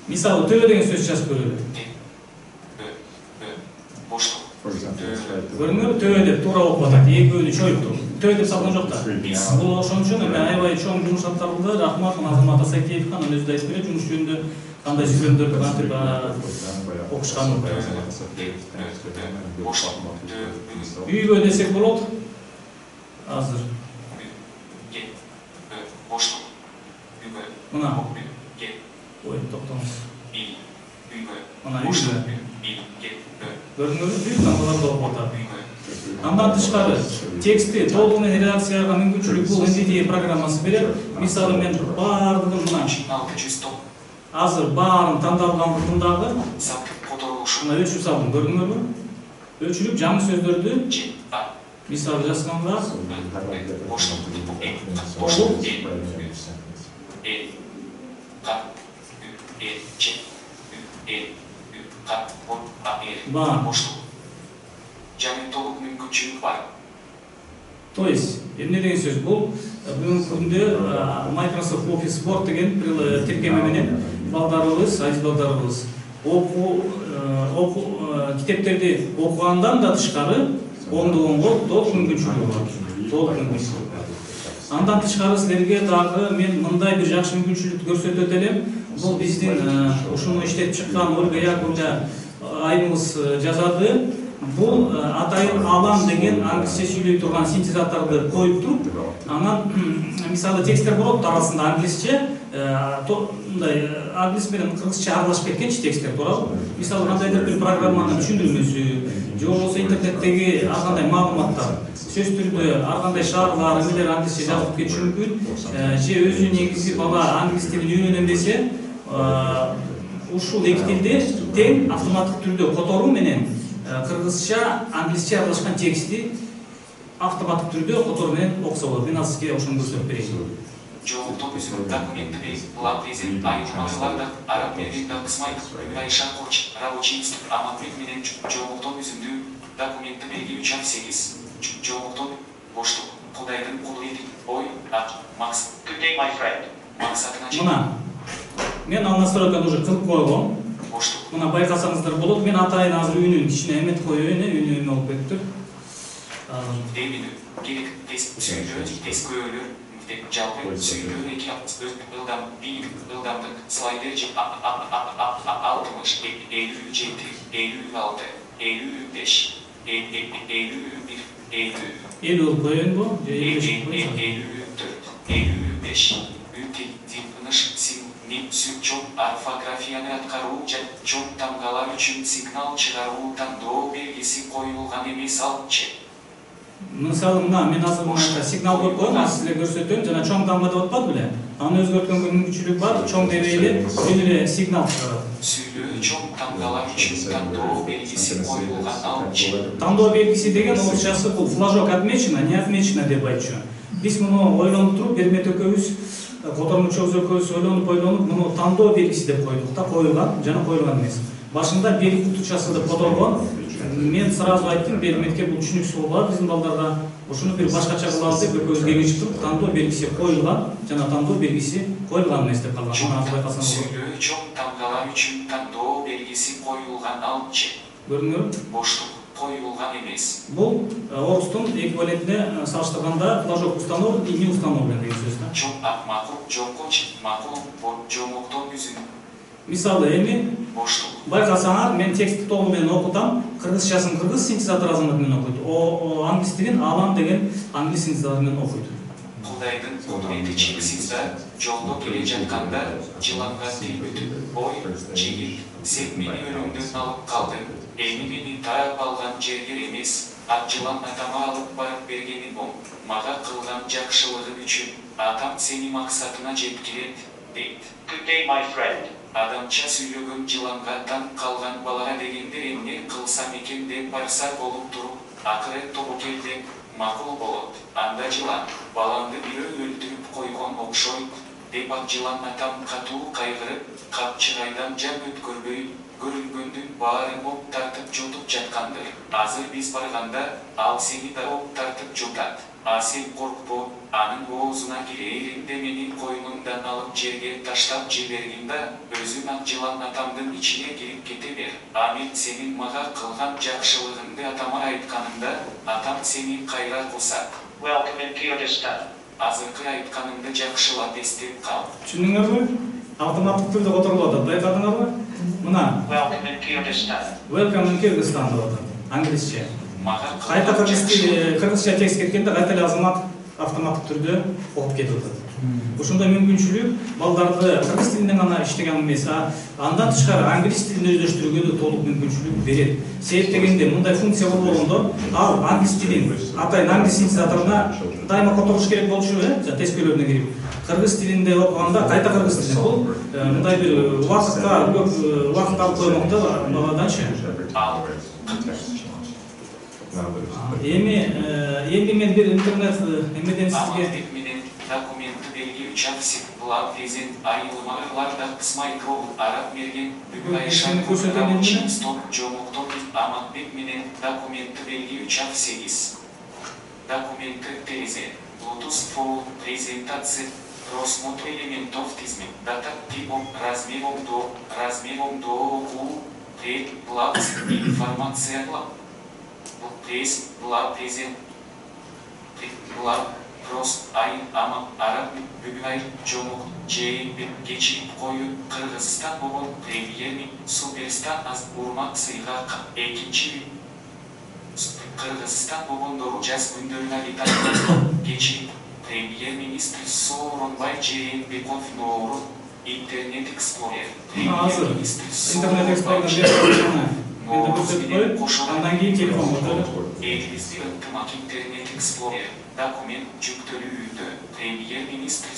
мисалы төө деген сөз жазып көрөлү. Боштук. Көрүңөр, төө деп туура окуп атат. Экөөнү чоюпту. Төө деп салган жок да. Бул ошон үчүн эми аябай чоң жумуш аткарылды. Рахмат Азамат Асакеевге, анан өзү да айтып берет жумуш жөнүндө кандай жүзгөндөрдү кантип окушканын. Үйгө десек болот. Азыр. Боштук. Мына. Ой, токтоңуз. Мына үйгө. Көрүңөр, бүт тамгаларды окуп атат. Андан тышкары тексти толугу менен редакцияга мүмкүнчүлүк бул NVDA программасы берет. Мисалы мен баардыгын мына азыр баарын тандалгандыгындагы мына өчүп салдым. Көрдүңөрбү? Өчүрүп жаңы сөздөрдү мисалы жазганга Жаңы толук мүмкүнчүлүк бар. То есть, эмне деген сөз? Бул бүгүнкү күндө Microsoft Office Word деген тиркеме менен балдарыбыз, айыз балдарыбыз китептерди окугандан да тышкары оңдогонго толук мүмкүнчүлүгү бар. Толук мүмкүнчүлүк. Андан тышкары силерге дагы мен мындай бир жакшы мүмкүнчүлүктү көрсөтөт элем. Бул биздин ушуну иштетип чыккан Ольга Яковлевна айымыбыз жазады. Бул атайын Алан деген англисче сүйлөй турган синтезаторду коюп туруп, анан мисалы тексттер болот арасында англисче, мындай англис менен кыргызча аралашып кеткенчи тексттер тууралуу. Мисалы кандайдыр бир программанын түшүндүрмөсү, же болбосо интернеттеги ар кандай маалыматтар, сөз түрдө ар кандай шаарлар, эмелер англисче жазылып кетиши мүмкүн, же өзү негизи бала англис тилин үйрөнөм десе, ушул эки тилди тең автоматтык түрдө которуу менен кыргызча, англисче аралашкан тексти автоматтык түрдө которуу менен окуса болот. Мен азыр сизге ошону көрсөтүп берейин. Жоғылту өзінің документіне лапрезен айырмалыларда араб мерген кысмай Айша Корч рабочий аматрик менен жоғылту өзімді документті белгилүүчү 8 жоғылту боштук Кудайдын кулу едик ой максат today my friend максатына мына мен ал настройканы уже кылып койгом. Боштук Мына байкасаңыздар болот. Мен атайын азыр үнүн кичине эметип коеюн, үнү эме болуп кетти. демини керек тест сүйлөө тест көөлөр жалпы сөйлеу эки ылдамдык слайдер 60, 57, 56, 55, 51, 50 olup koyun bu. 54, 55, çok orfografiyаны аткаруу жана чоң тамгалар үчүн сигнал чыгаруу тандоо белгиси коюлган эмес алчы. Мысалы мына мен азыр мына сигнал коюп коем, азыр силерге көрсөтөм, жана чоң тамга деп атпады беле? Аны өзгөрткөнгө мүмкүнчүлүк бар, чоң дебейли бүт эле сигнал чыгарат. Сүйлөө чоң тамгалар үчүн тандоо белгиси коюлган алчы. Тандоо белгиси деген орусчасы бул флажок отмечено, не отмечено деп айтчу. Биз муну ойлонуп туруп, Бермет экөөбүз котормучубуз экөөбүз ойлонуп, муну тандоо белгиси деп койдук да, коюлган жана коюлган эмес. Башында белги тутчасы деп которгон. Мен сразу айттым, Берметке бул түшүнүксүз болот биздин балдарга. Ошону бир башкача кылабыз деп экөөбүз кеңешип туруп, тандоо белгиси коюлган жана тандоо белгиси коюлган эмес деп калган. Сүйлөө чоң тамгалар үчүн тандоо белгиси коюлган алчы. Көрдүңөрбү? Боштук коюлган эмес. Бул орустун эквивалентине салыштырганда флажок установлен и не установлен деген сөз да. Чоң макул, жокко макул, жомоктон үзүн. Мисалы эми Боштук. байкасаңар, мен текстти толугу менен окутам, кыргызчасын кыргыз синтезатор азамат менен окуйт. Англис тилин Алан деген англис синтезатор менен окуйт. Кудайдын кудурети чексиз да, жолдо келе жатканда жыланган тил бүтүп, ой, жигит, сен мени өлүмдөн алып калдың. Эми мени таап алган жергер эмес, ат жылан атама алып барып бергени бом. Мага кылган жакшылыгы үчүн атам сени максатына жеткирет, дейт. Good day, my friend. Адамча сүйлөгөн жыланга таң калган балага дегенде эмне кылсам экен деп барса болуп туруп, акырет тобу келди, макул болот. Анда жылан, балаңды бирөө өлтүрүп койгон окшойт, деп ат жылан атам катуу кайгырып, капчыгайдан жан өткөрбөй, көрүнгөндүн баарын оп тартып жутуп жаткандыр. Азыр биз барганда, ал сени да оп тартып жутат. А сен коркпо, анын оозуна кирейинде менин койнумдан алып жерге таштап жибергин да, өзүн ат жылан атамдын ичине кирип кете бер. А мен сенин мага кылган жакшылыгыңды атама айтканымда, атам сени кайра кусат. Welcome in Kyrgyzstan. Азыркы айтканымды жакшылап эстеп кал. Түшүндүңөрбү? Автоматтык түрдө которулуп атат. Байкадыңарбы? Мына Welcome in Kyrgyzstan. Welcome in Kyrgyzstan деп атат. Англисче. Мага Кайта кыргызча текст кеткенде кайта эле азамат автоматтык түрдө окуп кетип атат. Ошондой мүмкүнчүлүк балдарды кыргыз тилинен гана иштеген эмес, андан тышкары англис тилин өздөштүрүүгө да толук мүмкүнчүлүк берет. Себеп дегенде мындай функция болбогондо, ал англис тилин атайын англис синтезаторуна дайыма которуш керек болчу, тескөөлөрүнө кирип. Кыргыз тилинде окуганда кайта кыргыз тилинде бул мындай бир убакытка көп убакыт алып коймок да баладанчы. Эми мен бир интернет эмеден сизге документы белги участок лаб презент айылмаларда кысмайкол араб мерген бүгүн айшан көрсөтөм стоп жомоктон Аматбек менен документы белги участок 8 документы презент Bluetooth фол презентация просмотр элементов тизме дата типом размером до окуу пред лаб информация лаб пресс лаб презент лаб Рост айын ама араб бүгүн жомок жээбе кечирип коюу Кыргызстан бобон премьерни суперстан аз урмак сыйга экинчи Кыргызстан бобондору жаз күндөрүнө Италияда кечирип премьер-министр Сооронбай Жээнбеков Ноору Интернет Эксплорер премьер-министр Интернет Эксплорер андан кийин телефон элибизди ынтымак Интернет Эксплорер документ жүктөлүүдө премьер-министр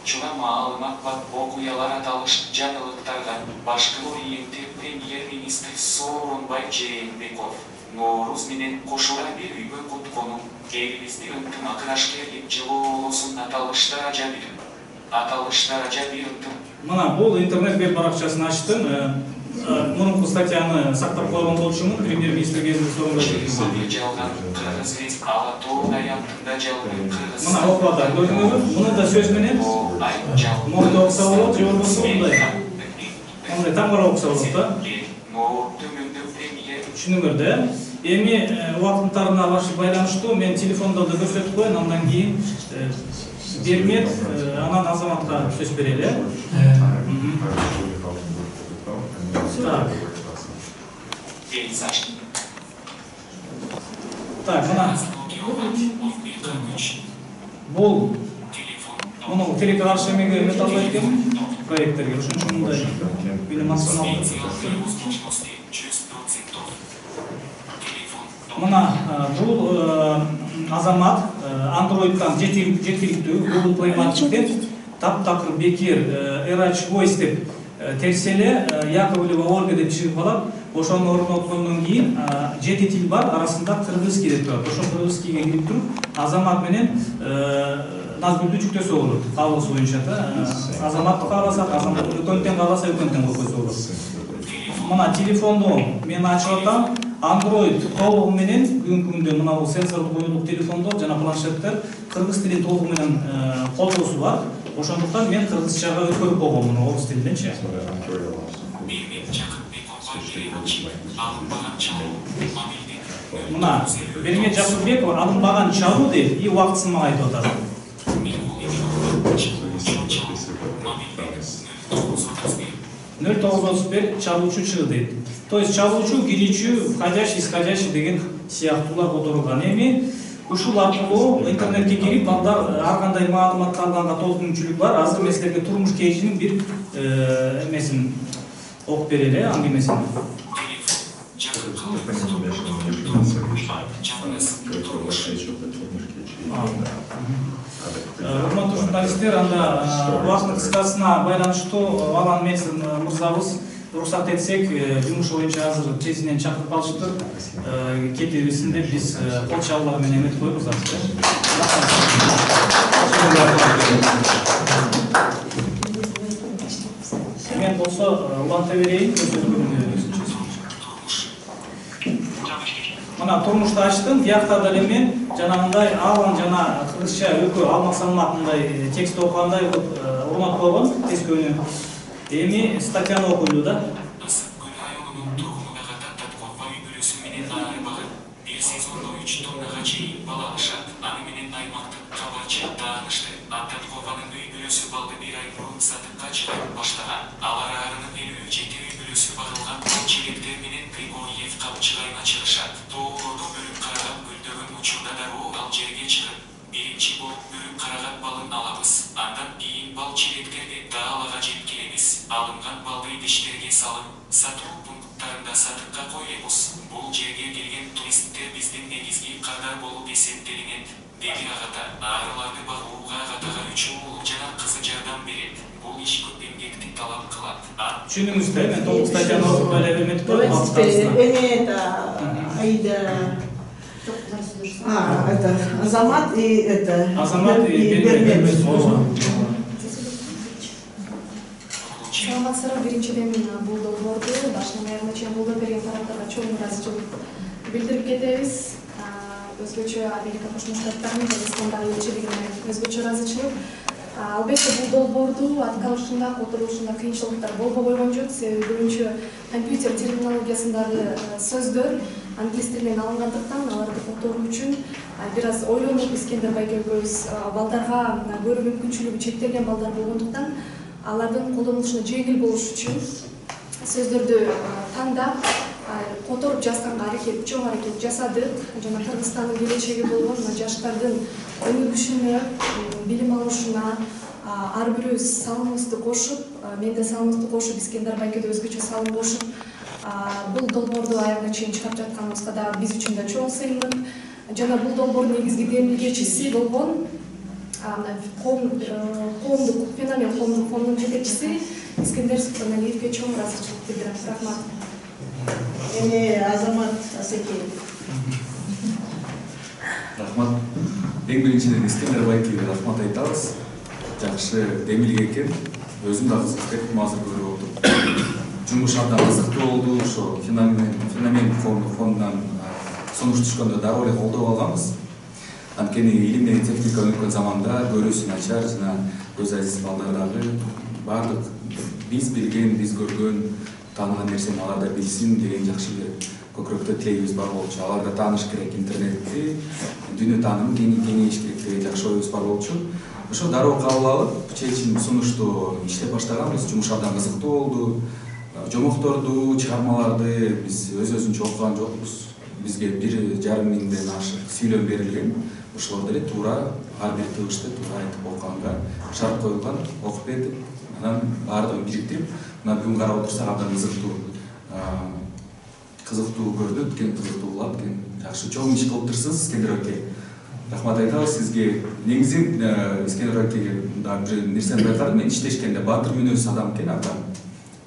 чуга маалымат бар окуялар аталыш жаңылыктарга башкылоо ийинте премьер-министр Сооронбай Жээнбеков Ноорус менен кошула бир үйгө куткону элибизди ынтымакташкерлик жылоосун аталыштар ажа бир Мына бул интернет веб баракчасын ачтым. Мурунку статьяны сактап койгон болчумун, премьер-министр кезинде жалган кыргыз рес ала тоо аянтында жалган кыргыз. Мына окуада көрдүңөрбү? Муну да сөз менен моунду окуса болот, же болбосо мындай. Мындай таңгала окуса болот да. Түшүнүңөр да. Эми убактыларына байланыштуу мен телефондорду көрсөтүп коеюн, андан кийин Бермет, анан Азаматка сөз берели. Так. Так, мына бул муну телекаршы эмеге өтө албайт экен проекттерге, ошон үчүн мындай билим максималдуу. Мына бул Азамат Android'дан жеткиликтүү Google Play Market'тен таптакыр бекер Erach Voice деп терселе Яковлева Ольга деп чыгып алат. Ошону орноткондон кийин жети тил бар, арасында кыргызский деп турат. Ошо кыргызскийге кирип туруп Азамат менен Назгүлдү жүктөсө болот. Каалоосу боюнча да Азаматты кааласак, Азамат Өкөнтен кааласа Өкөнтен койсо болот. Мына телефонду мен ачып атам. Android толугу менен бүгүнкү күндө мына бул сенсордук уюлдук телефондор жана планшеттер кыргыз тилин толугу менен колдоосу бар. Ошондуктан мен кыргызчага өткөрүп койгом муну орус тилиненчи. Мына Бермет Жакупбекова алынбаган чалуу деп и убактысын мага айтып атат. 0931 чалуучу чыгы дейт. То есть чалуучу, кирүүчү, входящий, исходящий деген сыяктуулар которулган. Эми ушул аркылуу интернетке кирип, балдар ар кандай маалыматты алганга толук мүмкүнчүлүк бар. Азыр мен силерге турмуш кейжинин бир эмесин окуп берели, аңгемесин. Урматтуу журналисттер, анда убакыттын кыскасына байланыштуу Алан Месин мырзабыз уруксат этсек, жумуш боюнча азыр тезинен чакырып алышыптыр. Кетебизин деп биз кол чабуулар менен өтүп коебуз азыр. Мен болсо уланта берейин, мына турмушта ачтым, биякта деле мен жанагындай Алан жана кыргызча экөө алмак салмак мындай текст окугандай урмат койгон тескөөнү. Эми статьяны окуйлу да. Алынган балды идиштерге салып, сатуу пункттарында сатыкка коебуз. Бул жерге келген туристтер биздин негизги кадар болуп эсептелинет, деди агата. Арыларды багууга агатага 3 уул жана кызы жардам берет. Бул иш көп эмгекти талап кылат. Түшүнүңүз да, мен толук статьяны окуп эле эметип коем. Это Азамат и это. Азамат и Бермет. Саламатсыздар, биринчиден бул долбоорду башынан аягына чейин колдоп берген тараптарга чоң ыраазычылык билдирип кетебиз. Өзгөчө Америка Кошмо Штаттарынын Казакстандагы элчилигине өзгөчө ыраазычылык. Албетте бул долбоорду аткарышында, которулушунда кыйынчылыктар болбой койгон жок. Себеби көбүнчө компьютер терминологиясындагы сөздөр англис тилинен алынгандыктан аларды которуу үчүн бир аз ойлонуп Искендер байке экөөбүз балдарга көрүү мүмкүнчүлүгү чектелген балдар болгондуктан алардын колдонулушуна жеңил болуш үчүн сөздөрдү тандап которуп жазганга чоң аракет жасадык. Жана Кыргызстандын келечеги болгон жаштардын өнүгүшүнө, билим алышына ар бирөөбүз салымыбызды кошуп, мен да салымымды кошуп, Искендер байке да өзгөчө салым кошуп, бул долбоорду аягына чейин чыгарып жатканыбызга да биз үчүн да чоң сыйындык. Жана бул долбоордун негизги демилгечиси болгон коомдук феномен, коомдук фондунун жетекчиси Искендер Султаналиевге чоң ыраазычылык билдирем. Рахмат. Азамат Асекеев. Рахмат. Эң биринчиден Искендер байкеге рахмат айтабыз. Жакшы демилге экен. Өзүм да кызык кеттим, азыр көрүп отуруп. Жумуш абдан кызыктуу болду. Ошо феномен фондунан сунуш түшкөндө дароо эле колдоп алганбыз. Анткени илим менен техника өнүккөн заманда көрүүсүн ачар жана көз азиз балдардагы баардык биз билген, биз көргөн, тааныган нерсени алар да билсин деген жакшы бир көкіректе тілегибиз бар болчу. Аларга тааныш керек интернетти, дүйнө таанымы кеңейиш керек деген жакшы оюбуз бар болчу. Ошо дароо кабыл алып, чечим сунушту иштеп баштаганбыз. Жумуш абдан кызыктуу болду. Жомокторду, чыгармаларды биз өз-өзүнчө окуган жокпуз. Бизге 1,5 миңден ашык сүйлөм берилген. Ошолорду эле туура ар бир тыгышты туура айтып окуганга шарт коюлган, окуп бердик. Анан баардыгын бириктирип, мына бүгүн карап отурсак абдан кызыктуу көрүнөт, кызыктуу болот, жакшы чоң иш кылыптырсыз, Искендер аке. Рахмат айтабыз сизге. Негизи Искендер акеге бир нерсени байкадым, мен иштешкенде баатыр мүнөз адам экен, абдан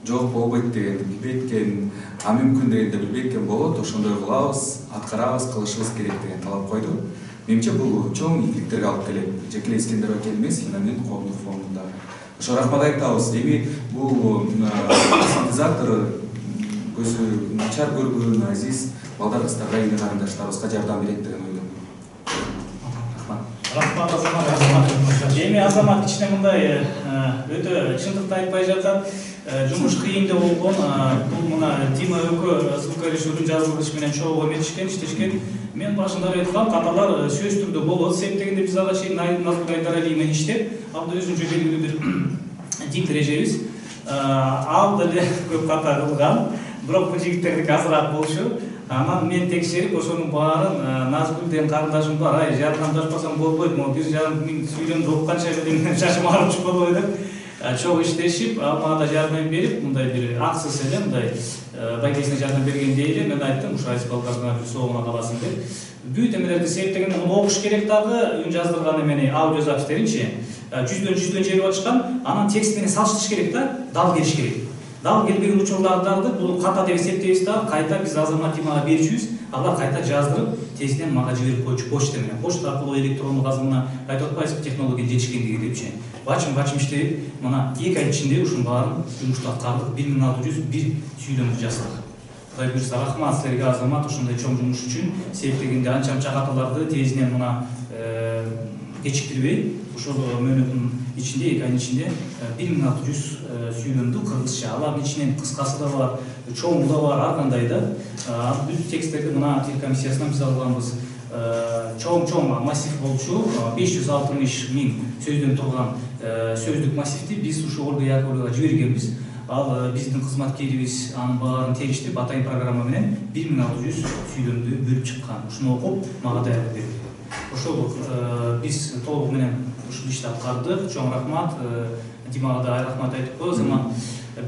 жок болбойт деген билбейт экен, а мүмкүн дегенде билбейт экен болот, ошондой кылабыз, аткарабыз, кылышыбыз керек деген талап койду. Менимче бул чоң ийгиликтерге алып келет. Жеке Искендер аке эмес, мен коомдук фондунда. Ошо рахмат айтабыз. Эми бул синтезатор көзү начар көргөн азиз балдар кыздарга, эне карындаштарыбызга жардам берет деген ойдомун. Рахмат Азамат. Эми Азамат кичине мындай өтө чындыкты айтпай жатат. Жумуш кыйын да болгон. Бул мына Дима экөө звукорежиссердин жазылышы менен чогуу эметишкен, иштешкен. Мен башында айткам, каталар сөз түрдө болот. Себеп дегенде биз ага чейин Назгүл Айдарали менен иштеп, ал өзүнчө белгилүү бир дик эрежебиз. Ал деле көп ката кылган. Бирок бул жигиттердики азыраак болчу. Анан мен текшерип, ошонун баарын Назгүлден карындашым бар, ай жардамдашпасам болбойт, могу 1,5 миң сүйлөмдү окуганча эле шашым аарып чыкпадыбы деп. Чогуу иштешип, мага да жардам берип, мындай бир аксыз эле мындай байкесине жардам бергендей эле мен айттым, ушу Айс Балказына бир соогуна каласың деп. Бүт эмелерди септегенде муну окуш керек дагы, үн жаздырган эмени аудио запистеринчи жүздөн жебип атышкан, анан текст менен салыштырыш керек да, дал келиш керек. Дал келбеген учурларды бул ката деп эсептейбиз да, кайта биз Азамат Димага берүүчүбүз, алар кайта жаздырып, тезинен мага жиберип койчу почта менен. Почта аркылуу электрондук азырына айтып атпайсызбы, технология жетишкендиги депчи. Бачым иштеп, мына 2 ай ичинде ушунун баарын жумушту аткардык, 1601 сүйлөмдү жаздык. Кудай буйрса рахмат силерге Азамат, ушундай чоң жумуш үчүн. Себеп дегенде анча каталарды тезинен мына кечиктирбей, ушул мөөнөттүн ичинде 2 айдын ичинде 1600 сүйлөмдү кыргызча. Алардын ичинен кыскасы да бар, чоңу да бар, ар кандай да. Бүт тексттерди мына телекомиссиясынан биз алганбыз. Чоң массив болчу, 560 миң сөздөн турган сөздүк массивти биз ушу Ольга Яковлевага жибергенбиз. Ал биздин кызматкерибиз анын баарын териштип, атайын программа менен 1600 сүйлөмдү бөлүп чыккан. Ушуну окуп, мага даярдап берди. Ошол биз толугу менен ушул ишти аткардык. Чоң рахмат. Димага да рахмат айтып коебуз.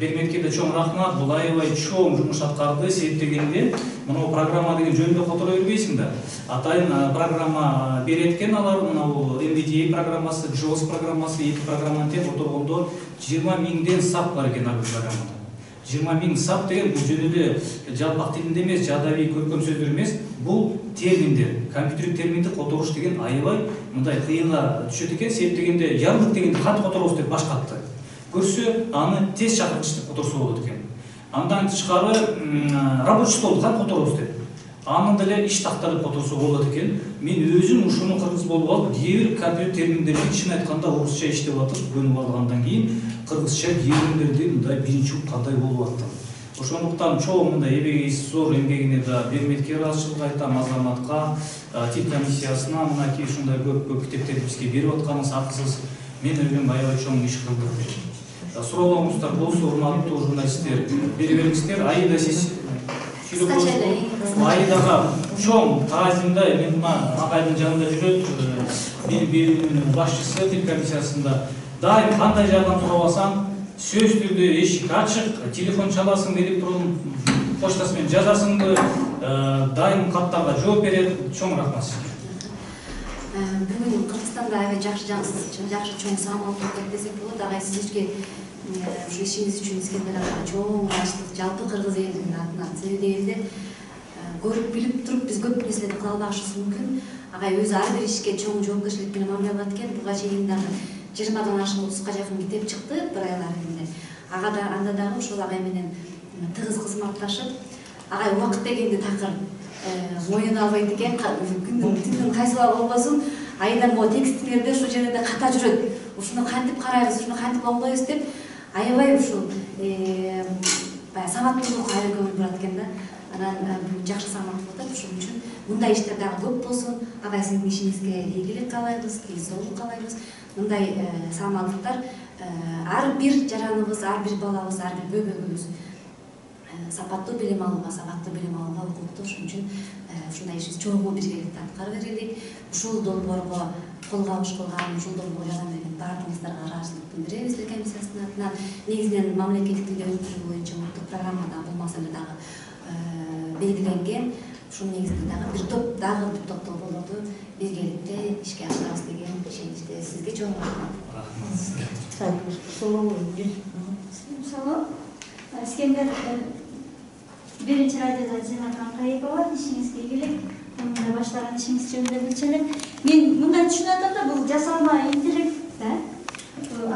Берметке да чоң рахмат. Бул аябай чоң жумуш аткарды. Себеп дегенде, мына программа деген жөнүндө которо бербейсиң да. Атайын программа берет экен алар, мына MBDA программасы, JAWS программасы, 2 программаны тең отургондо 20 миңден сап бар экен ар программада. 20 миң сап деген бул жөн эле жалпак тилинде эмес, жадавий көркөм сөздөр эмес, бул терминдер, компьютерлик терминди которуш деген аябай мындай кыйынга түшөт экен. Себеп дегенде ярлык дегенди кантип которобуз деп баш катты. Көрсө, аны тез чакыргыч деп которсо болот экен. Андан тышкары рабочий столду кантип которобуз деп. Аны деле иш тактары деп которсо болот экен. Мен өзүм ушуну кыргыз болуп алып, кээ бир компьютер терминдерди чын айтканда орусча иштеп атып, көнүп алгандан кийин кыргызча терминдерди мындай биринчи уккандай болуп аттым. Ошондуктан чоң мындай эбегейсиз зор эмгегине да Берметке ыраазычылык айтам, Азаматка, тил комиссиясына мынакей ушундай көп китептерди бизге берип атканыңыз акысыз. Мен ойлойм аябай чоң иш кылдык. Суроолоруңуздар болсо, урматтуу журналисттер, бере бериңиздер. Аида сиз Аидага чоң таазимдай, мен мына агайдын жанында жүрөт, бир бөлүмүнүн башчысы тил комиссиясында. Дайым кандай жардам сурабасаң, сөз түрдө эшик ачык, телефон чаласың, электрон почтасы менен жазасыңбы, дайым каттарга жооп берет. Чоң рахмат сизге. Бүгүн Кыргызстанда аябай жакшы чоң саамалдык деп десек болот. Агай сизге ушу ишиңиз үчүн Искендер ага чоң баштык жалпы кыргыз элинин атынан себеби дегенде көрүп билип туруп биз көп нерселерди кыла албашыбыз мүмкүн. Агай өзү ар бир ишке чоң жоопкерчилик менен мамиле кылат экен. Буга чейин дагы 20дан ашык 30га жакын китеп чыкты бир айлар эмне. Ага да анда дагы ушул агай менен тыгыз кызматташып, агай убакыт дегенди такыр моюна албайт экен. Күндүн кайсы убагы болбосун, айдан могу тексттерде ушул жерде ката жүрөт. Ушуну кантип карайбыз, ушуну кантип оңдойбуз деп аябай ушул баягы сабаттуулукка аябай көңүл бурат экен да. анан бүгүн жакшы салмактуу атат, ошон үчүн мындай иштер дагы көп болсун. Агай сиздин ишиңизге ийгилик каалайбыз, денсаулык каалайбыз. Мындай салмактыктар ар бир жараныбыз, ар бир балабыз, ар бир бөбөгүбүз сапаттуу билим алууга, сабаттуу билим алууга укуктуу. Ошон үчүн ушундай ишти чогуу биргеликте аткара берели. Ушул долбоорго кол кабыш кылган, ушул долбоорго жардам берген баардыгыңыздарга ыраазычылык билдиребиз эл комиссиясынын атынан. Негизинен мамлекеттик тилде өткөрүү боюнча улуттук программада бул маселе дагы белгиленген. Ушунун негизинде дагы бир топ долбоорлорду биргеликте ишке ашырабыз деген ишеничте. Сизге чоң рахмат. Салам. Искендер биринчи радиода Зина Канкаебова, ишиңизге ийгилик. Мында баштаган ишиңиз жөнүндө билчелек. Мен мындай түшүнүп атам да, бул жасалма интеллект да.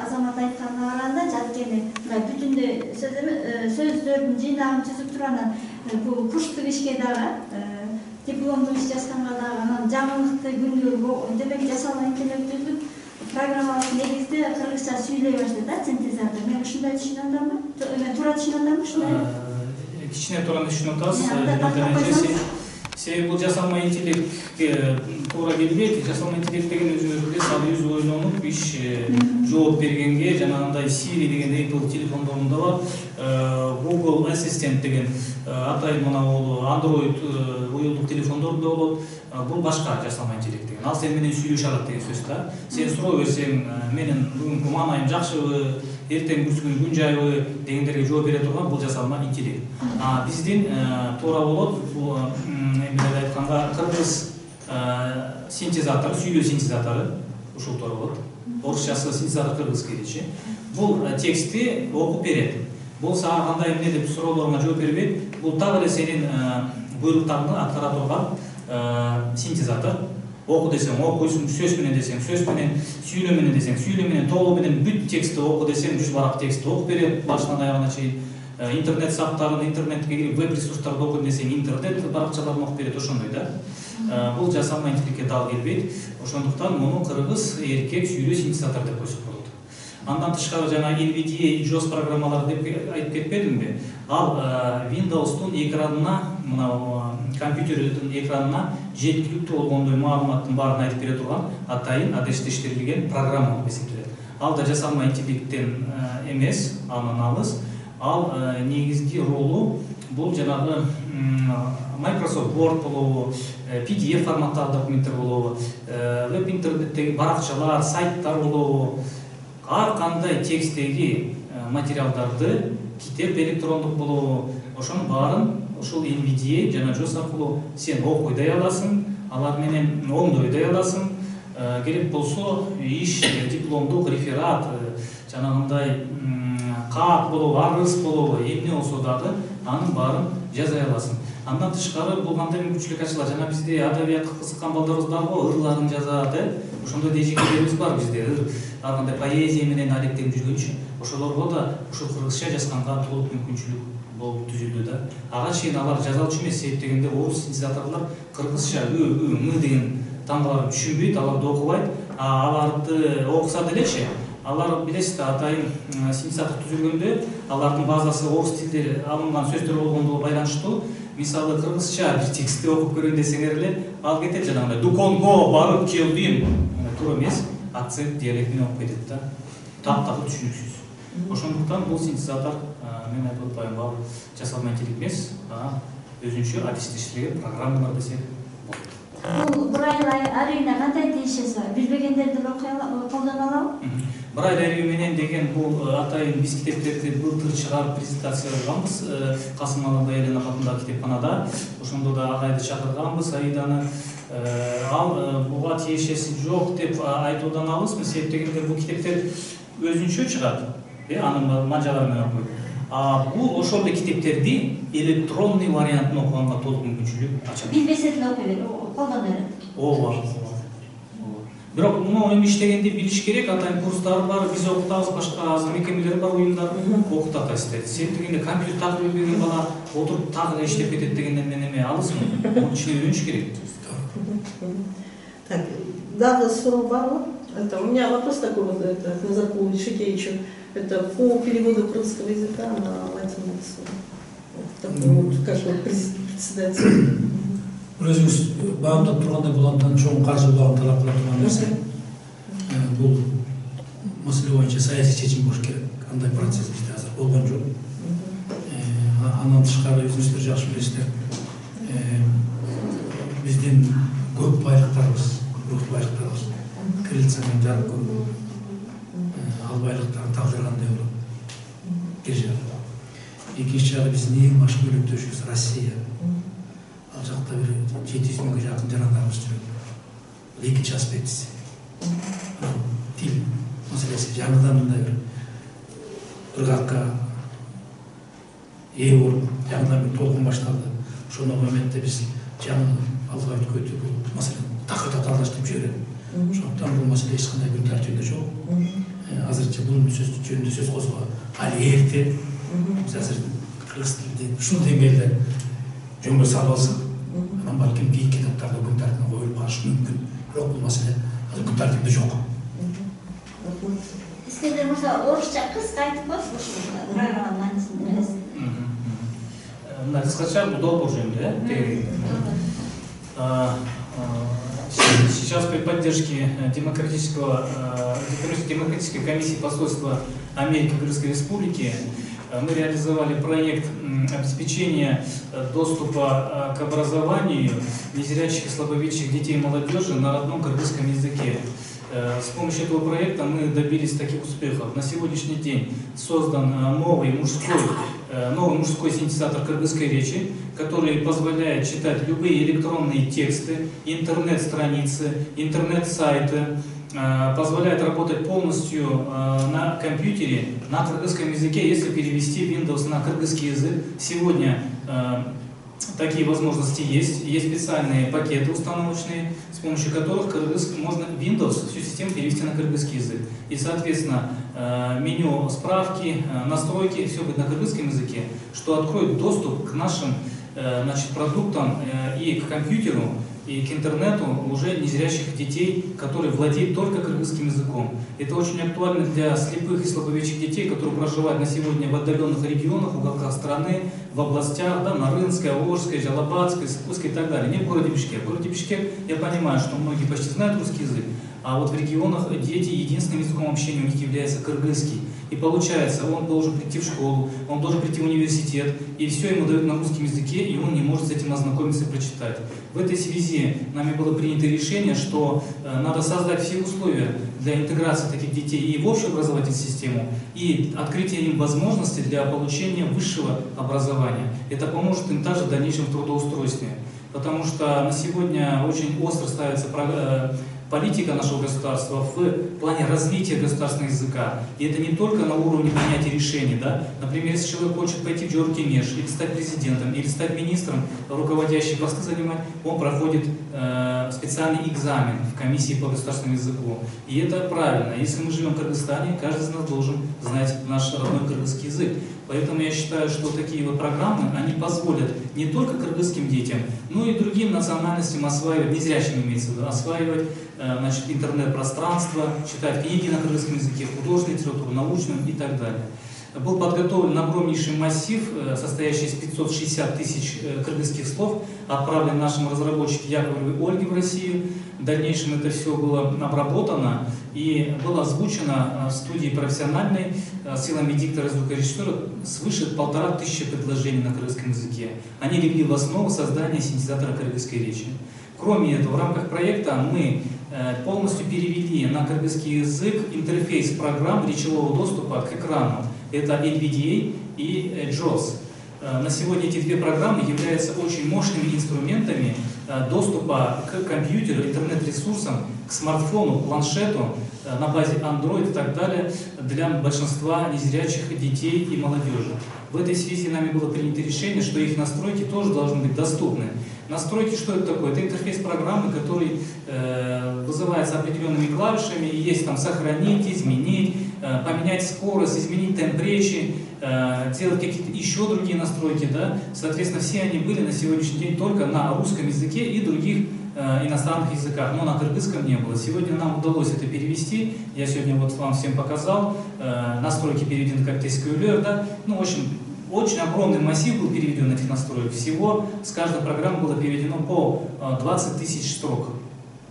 Азамат айтканына караганда жаткени мына бүтүндөй сөздөрдүн жыйнагын түзүп турган бул курстук ишке дагы дипломдук иш жазганга дагы анан жаңылыкты күндө демек жасалма интеллект түзүп программалык негизде кыргызча сүйлөй баштады да, синтезатор. Мен ушундай түшүнүп атамбы? Мен туура түшүнүп атамбы ушундай? Кичине туура түшүнүп атасыз. Себеби бул жасалма интеллектке туура келбейт. Жасалма интеллект деген өзүңүз билесиз, ал өзү ойлонуп иш жооп бергенге жанагындай Siri деген Apple телефондорунда бар, Google Assistant деген атайын мына бул Android уюлдук телефондорунда болот. Бул башка жасалма интеллект деген. Ал сен менен сүйлөшө алат деген сөз да. Сен суроо берсең, менин бүгүнкү маанайым жакшыбы, эртең күн күн жайбы дегендерге жооп бере турган бул жасалма интеллект. Биздин туура болот бул эмне айтканда кыргыз синтезатору, сүйлөө синтезатору ушул туура болот. Орусчасы синтезатор кыргыз киричи. Бул текстти окуп берет. Бул сага кандай эмне деп суроолоруңа жооп бербейт. Бул так эле сенин буйруктарыңды аткара турган синтезатор. Оку десең окуйсуң, сөз менен десең сөз менен, сүйлөө менен десең сүйлөө менен, толугу менен бүт текстти оку десең жүз барак текстти окуп берет башынан аягына чейин. Интернет сактарын, интернетке кирип веб ресурстарды окуйм десең интернет баракчаларын окуп берет, ошондой да. Бул жасалма интеллектке дал келбейт. Ошондуктан муну кыргыз эркек сүйлөө синтезатор деп койсок болот. Андан тышкары жана NVDA, JAWS программалары деп айтып кетпедимби? Ал Windows'тун экранына, мына компьютердин экранына жеткиликтүү болгондой маалыматтын баарын айтып бере турган атайын адрештештирилген программа болуп эсептелет. Ал да жасалма интеллекттен эмес, андан алыс. Ал негизги ролу бул жанагы Microsoft Word болобу, PDF форматтагы документтер болобу, веб интернеттеги баракчалар, сайттар болобу, ар кандай текстеги материалдарды, китеп электрондук болобу, ошонун баарын ушул NVDA жана JAWS аркылуу сен окуйдай аласың, алар менен оңдойдай аласың. Керек болсо иш, дипломдук реферат, жанагындай кат болобу, арыз болобу, эмне болсо дагы анын баарын жазай аласың. Андан тышкары бул кандай мүмкүнчүлүк ачылат. Жана бизде адабиятка кызыккан балдарыбыз барбы, ырларын жазат, ошондой дежекелерибиз бар бизде. Ар кандай поэзия менен алектенип жүргөнчү, ошолорго да ушул кыргызча жазганга толук мүмкүнчүлүк болуп түзүлдү да. Ага чейин алар жазалчу эмес, себеп дегенде орус синтезаторлор кыргызча ы деген тандаларды түшүнбөйт, аларды окубайт. Аларды окуса делечи, алар билесиз да, атайын синтезатор түзүлгөндө алардын базасы орус тилде алынган сөздөр болгондугу байланыштуу. Мисалы кыргызча бир текстти окуп көрөм десеңер эле, ал кетет жанагындай дуконго барып келдим. Туура эмес, акцент, диалект менен окуп кетет да. Таптагы түшүнүксүз. Ошондуктан бул синтезатор мен айтып атпайм, ал жасалма интеллект эмес, өзүнчө адрештештирилген программалар десек болот. Бул брайль арийне кандай тийишеси бар? Билбегендерди колдоно алабы? Брайль арий менен деген бул атайын биз китептерди былтыр чыгарып презентациялаганбыз Касым Аланбаевдин атындагы китепканада. Ошондо да агайды чакырганбыз, Аиданы. Ал буга тиешеси жок деп айтуудан алысмын, себеп дегенде бул китептер өзүнчө чыгат, анын мажалары менен окуйт. Бул ошол эле китептерди электронный вариантын окуганга толук мүмкүнчүлүк ачат. Билбесе деле окуй берет, колдоно берет. Ооба. Бирок муну эми иштегенде билиш керек, атайын курстары бар, биз окутабыз, башка азыр мекемелер бар, уюмдар окутат астерди. Себеп дегенде компьютер так билбеген бала отуруп так эле иштеп кетет дегенден мен эме алысмын. Муну ичине үйрөнүш керек. Так, дагы суроо барбы? Это у меня вопрос такой вот к Назарку Шикевичу. Это по переводу кыргызского языка на латинский. Как председатель. Өзіңіз бағымдап тұрғандай болғандан чоң қаржы бағын талап қыла тұрған нәрсе. Бұл мәселе бойынша саяси шешім болуш керек. Андай процесс бізде қазір болған жоқ. Анан тышкары өзіңіздер жақсы білесіздер. Бізден көп байлықтарымыз, рух байлықтарымыз кириллицамен жарып көріп, ал байлықтарын тапсырғандай болып кер жағы. Екінші жағы біздің ең машын бөліктеушіміз Россия. Ал жақта бір 700 мыңға жақын жанардарымыз жүреді. Бұл екінші аспектісі. Тіл мәселесі жаңадан мындай бір ырғаққа ие болып, жаңадан бір толқын башталды. Шоны моментте біз жаңа алға өтіп бұл мәселені тақырта талдаштып жібереді. Сондықтан бұл мәселе ешқандай күн тәртібінде жоқ. Азырынша бұл жөнінде сөз қозғауға әлі ерте. Біз әзір қырғыз тілінде шын деңгейде жөнге салып алсақ, анан балким кейінгі кітаптарда күн тәртібіне қойылып қалышы мүмкін. Бірақ бұл мәселе қазір күн тәртібінде жоқ. Искендер мырза, орысша қысқа айтып қойсыз ушул программаны түсіндіресіз. Мына қысқаша бұл допур жөнінде. Сейчас при поддержке демократической комиссии посольства Америки в Кыргызской Республике мы реализовали проект обеспечения доступа к образованию незрячих и слабовидящих детей и молодежи на родном кыргызском языке. С помощью этого проекта мы добились таких успехов. На сегодняшний день создан новый мужской синтезатор кыргызской речи, который позволяет читать любые электронные тексты, интернет-страницы, интернет-сайты, позволяет работать полностью на компьютере на кыргызском языке, если перевести Windows на кыргызский язык. Сегодня такие возможности есть. Есть специальные пакеты установочные, с помощью которых можно Windows, всю систему перевести на кыргызский язык. И, соответственно, меню справки, настройки, все будет на кыргызском языке, что откроет доступ к нашим продуктам и к компьютеру, и к интернету уже незрящих детей, которые владеют только кыргызским языком. Это очень актуально для слепых и слабовидящих детей, которые проживают на сегодня в отдаленных регионах, уголках страны, в областях, да, Нарынской, Волжской, Жалабатской, Сыкульской и так далее. Не в городе Бишкек. В городе Бишкек я понимаю, что многие почти знают русский язык, а вот в регионах дети единственным языком общения у них является кыргызский. И получается, он должен прийти в школу, он должен прийти в университет, и все ему дают на русском языке, и он не может с этим ознакомиться и прочитать. В этой связи нами было принято решение, что надо создать все условия для интеграции таких детей и в общую образовательную систему, и открытия им возможностей для получения высшего образования. Это поможет им также в дальнейшем трудоустройстве. Потому что на сегодня очень остро ставится политика нашего государства в плане развития государственного языка. И это не только на уровне принятия решений. Да? Например, если человек хочет пойти в Джоркинеш, или стать президентом, или стать министром, руководящие посты занимать, он проходит специальный экзамен в комиссии по государственному языку. И это правильно. Если мы живем в Кыргызстане, каждый из нас должен знать наш родной кыргызский язык. Поэтому я считаю, что такие вот программы, они позволят не только кыргызским детям, но и другим национальностям осваивать, незрячим имеется в виду, осваивать интернет-пространство, читать книги на кыргызском языке, художественную литературу, научную и так далее. Был подготовлен огромнейший массив, состоящий из 560 тысяч кыргызских слов, отправлен нашему разработчику Яковлевой Ольге в Россию. В дальнейшем это все было обработано и было озвучено в студии профессиональной силами диктора и звукорежиссера свыше 1500 предложений на кыргызском языке. Они легли в основу создания синтезатора кыргызской речи. Кроме этого, в рамках проекта мы полностью перевели на кыргызский язык интерфейс программ речевого доступа к экрану. Это LVDA и JAWS. На сегодня эти две программы являются очень мощными инструментами доступа к компьютеру, интернет-ресурсам, к смартфону, планшету на базе Android и так далее для большинства незрячих детей и молодежи. В этой связи нами было принято решение, что их настройки тоже должны быть доступны. Настройки, что это такое? Это интерфейс программы, который вызывается определенными клавишами, и есть там сохранить, изменить, поменять скорость, изменить темп речи, делать какие-то еще другие настройки. Да? Соответственно, все они были на сегодняшний день только на русском языке и других иностранных языках, но на кыргызском не было. Сегодня нам удалось это перевести. Я сегодня вот вам всем показал. Настройки переведены как TSQL, да? Ну, в общем, очень огромный массив был переведен этих настроек. Всего с каждой программы было переведено по 20 тысяч строк.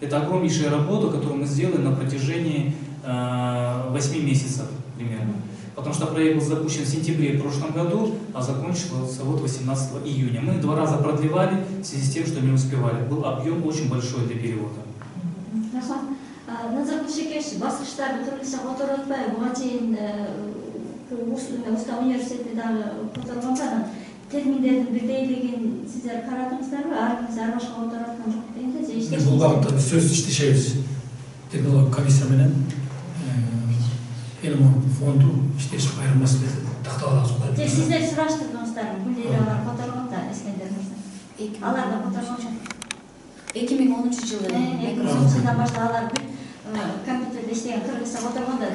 Это огромнейшая работа, которую мы сделали на протяжении 8 месяцев примерно. Потому что проект был запущен в сентябре в прошлом году, а закончился вот 18 июня. Мы 2 раза продлевали в связи с тем, что не успевали. Был объем очень большой для перевода. Назар Кушекеш, баскыштарды түрлүсү которуп атпайбы, буга чейин Уста университетиндеги которгондо терминдердин бирдейлигин сиздер карадыңыздарбы? Ар кимиси ар башка которуп аткан жок дегенде Бул багытта сөз иштешебиз. Технология комиссия менен фонду иштеш айырмасы тактап алабыз. Сиздер сураштырдыңыздарбы? Бул алар которгондо Искендер мырза. Алар да которгон. 2013 жылы Microsoft'dan başta alар компьютерде иштеген кыргызча которгондо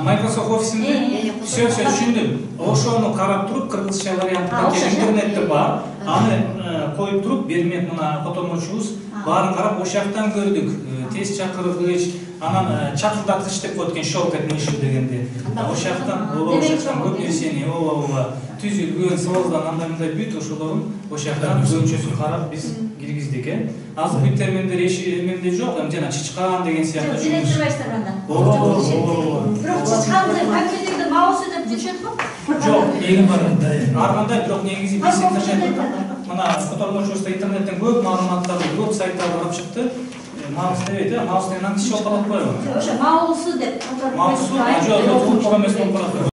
Microsoft офисинде все түшүндүм. Ошону карап туруп кыргызча вариантында интернетте бар. Аны коюп туруп бермек мына котормочубуз баарын карап ошол жактан көрдүк. Тез чакыргыч, анан чакырдаткыч деп коет экен, щелкать мышью дегенде. Ошол жактан көп нерсени түзүлгөн сооздан андай бүт ошолорун ошол жактан көчөсүн карап биз киргиздик. Азыр бүт терминдер эшемде жок, жана чычкан деген сыяктуу. Билетирбайсыздар анда. Бирок чычканды компьютерде маусу деп жүрүшөт го? Жок, эми бар ар кандай, бирок негизи биз мына котормочубузда интернеттен көп маалыматтарды, көп сайттарды карап чыкты. Маус дебейт, маус менен антишок алып коебу. Ошо маусу деп. Маусу, жок, жок, эмес болуп калат.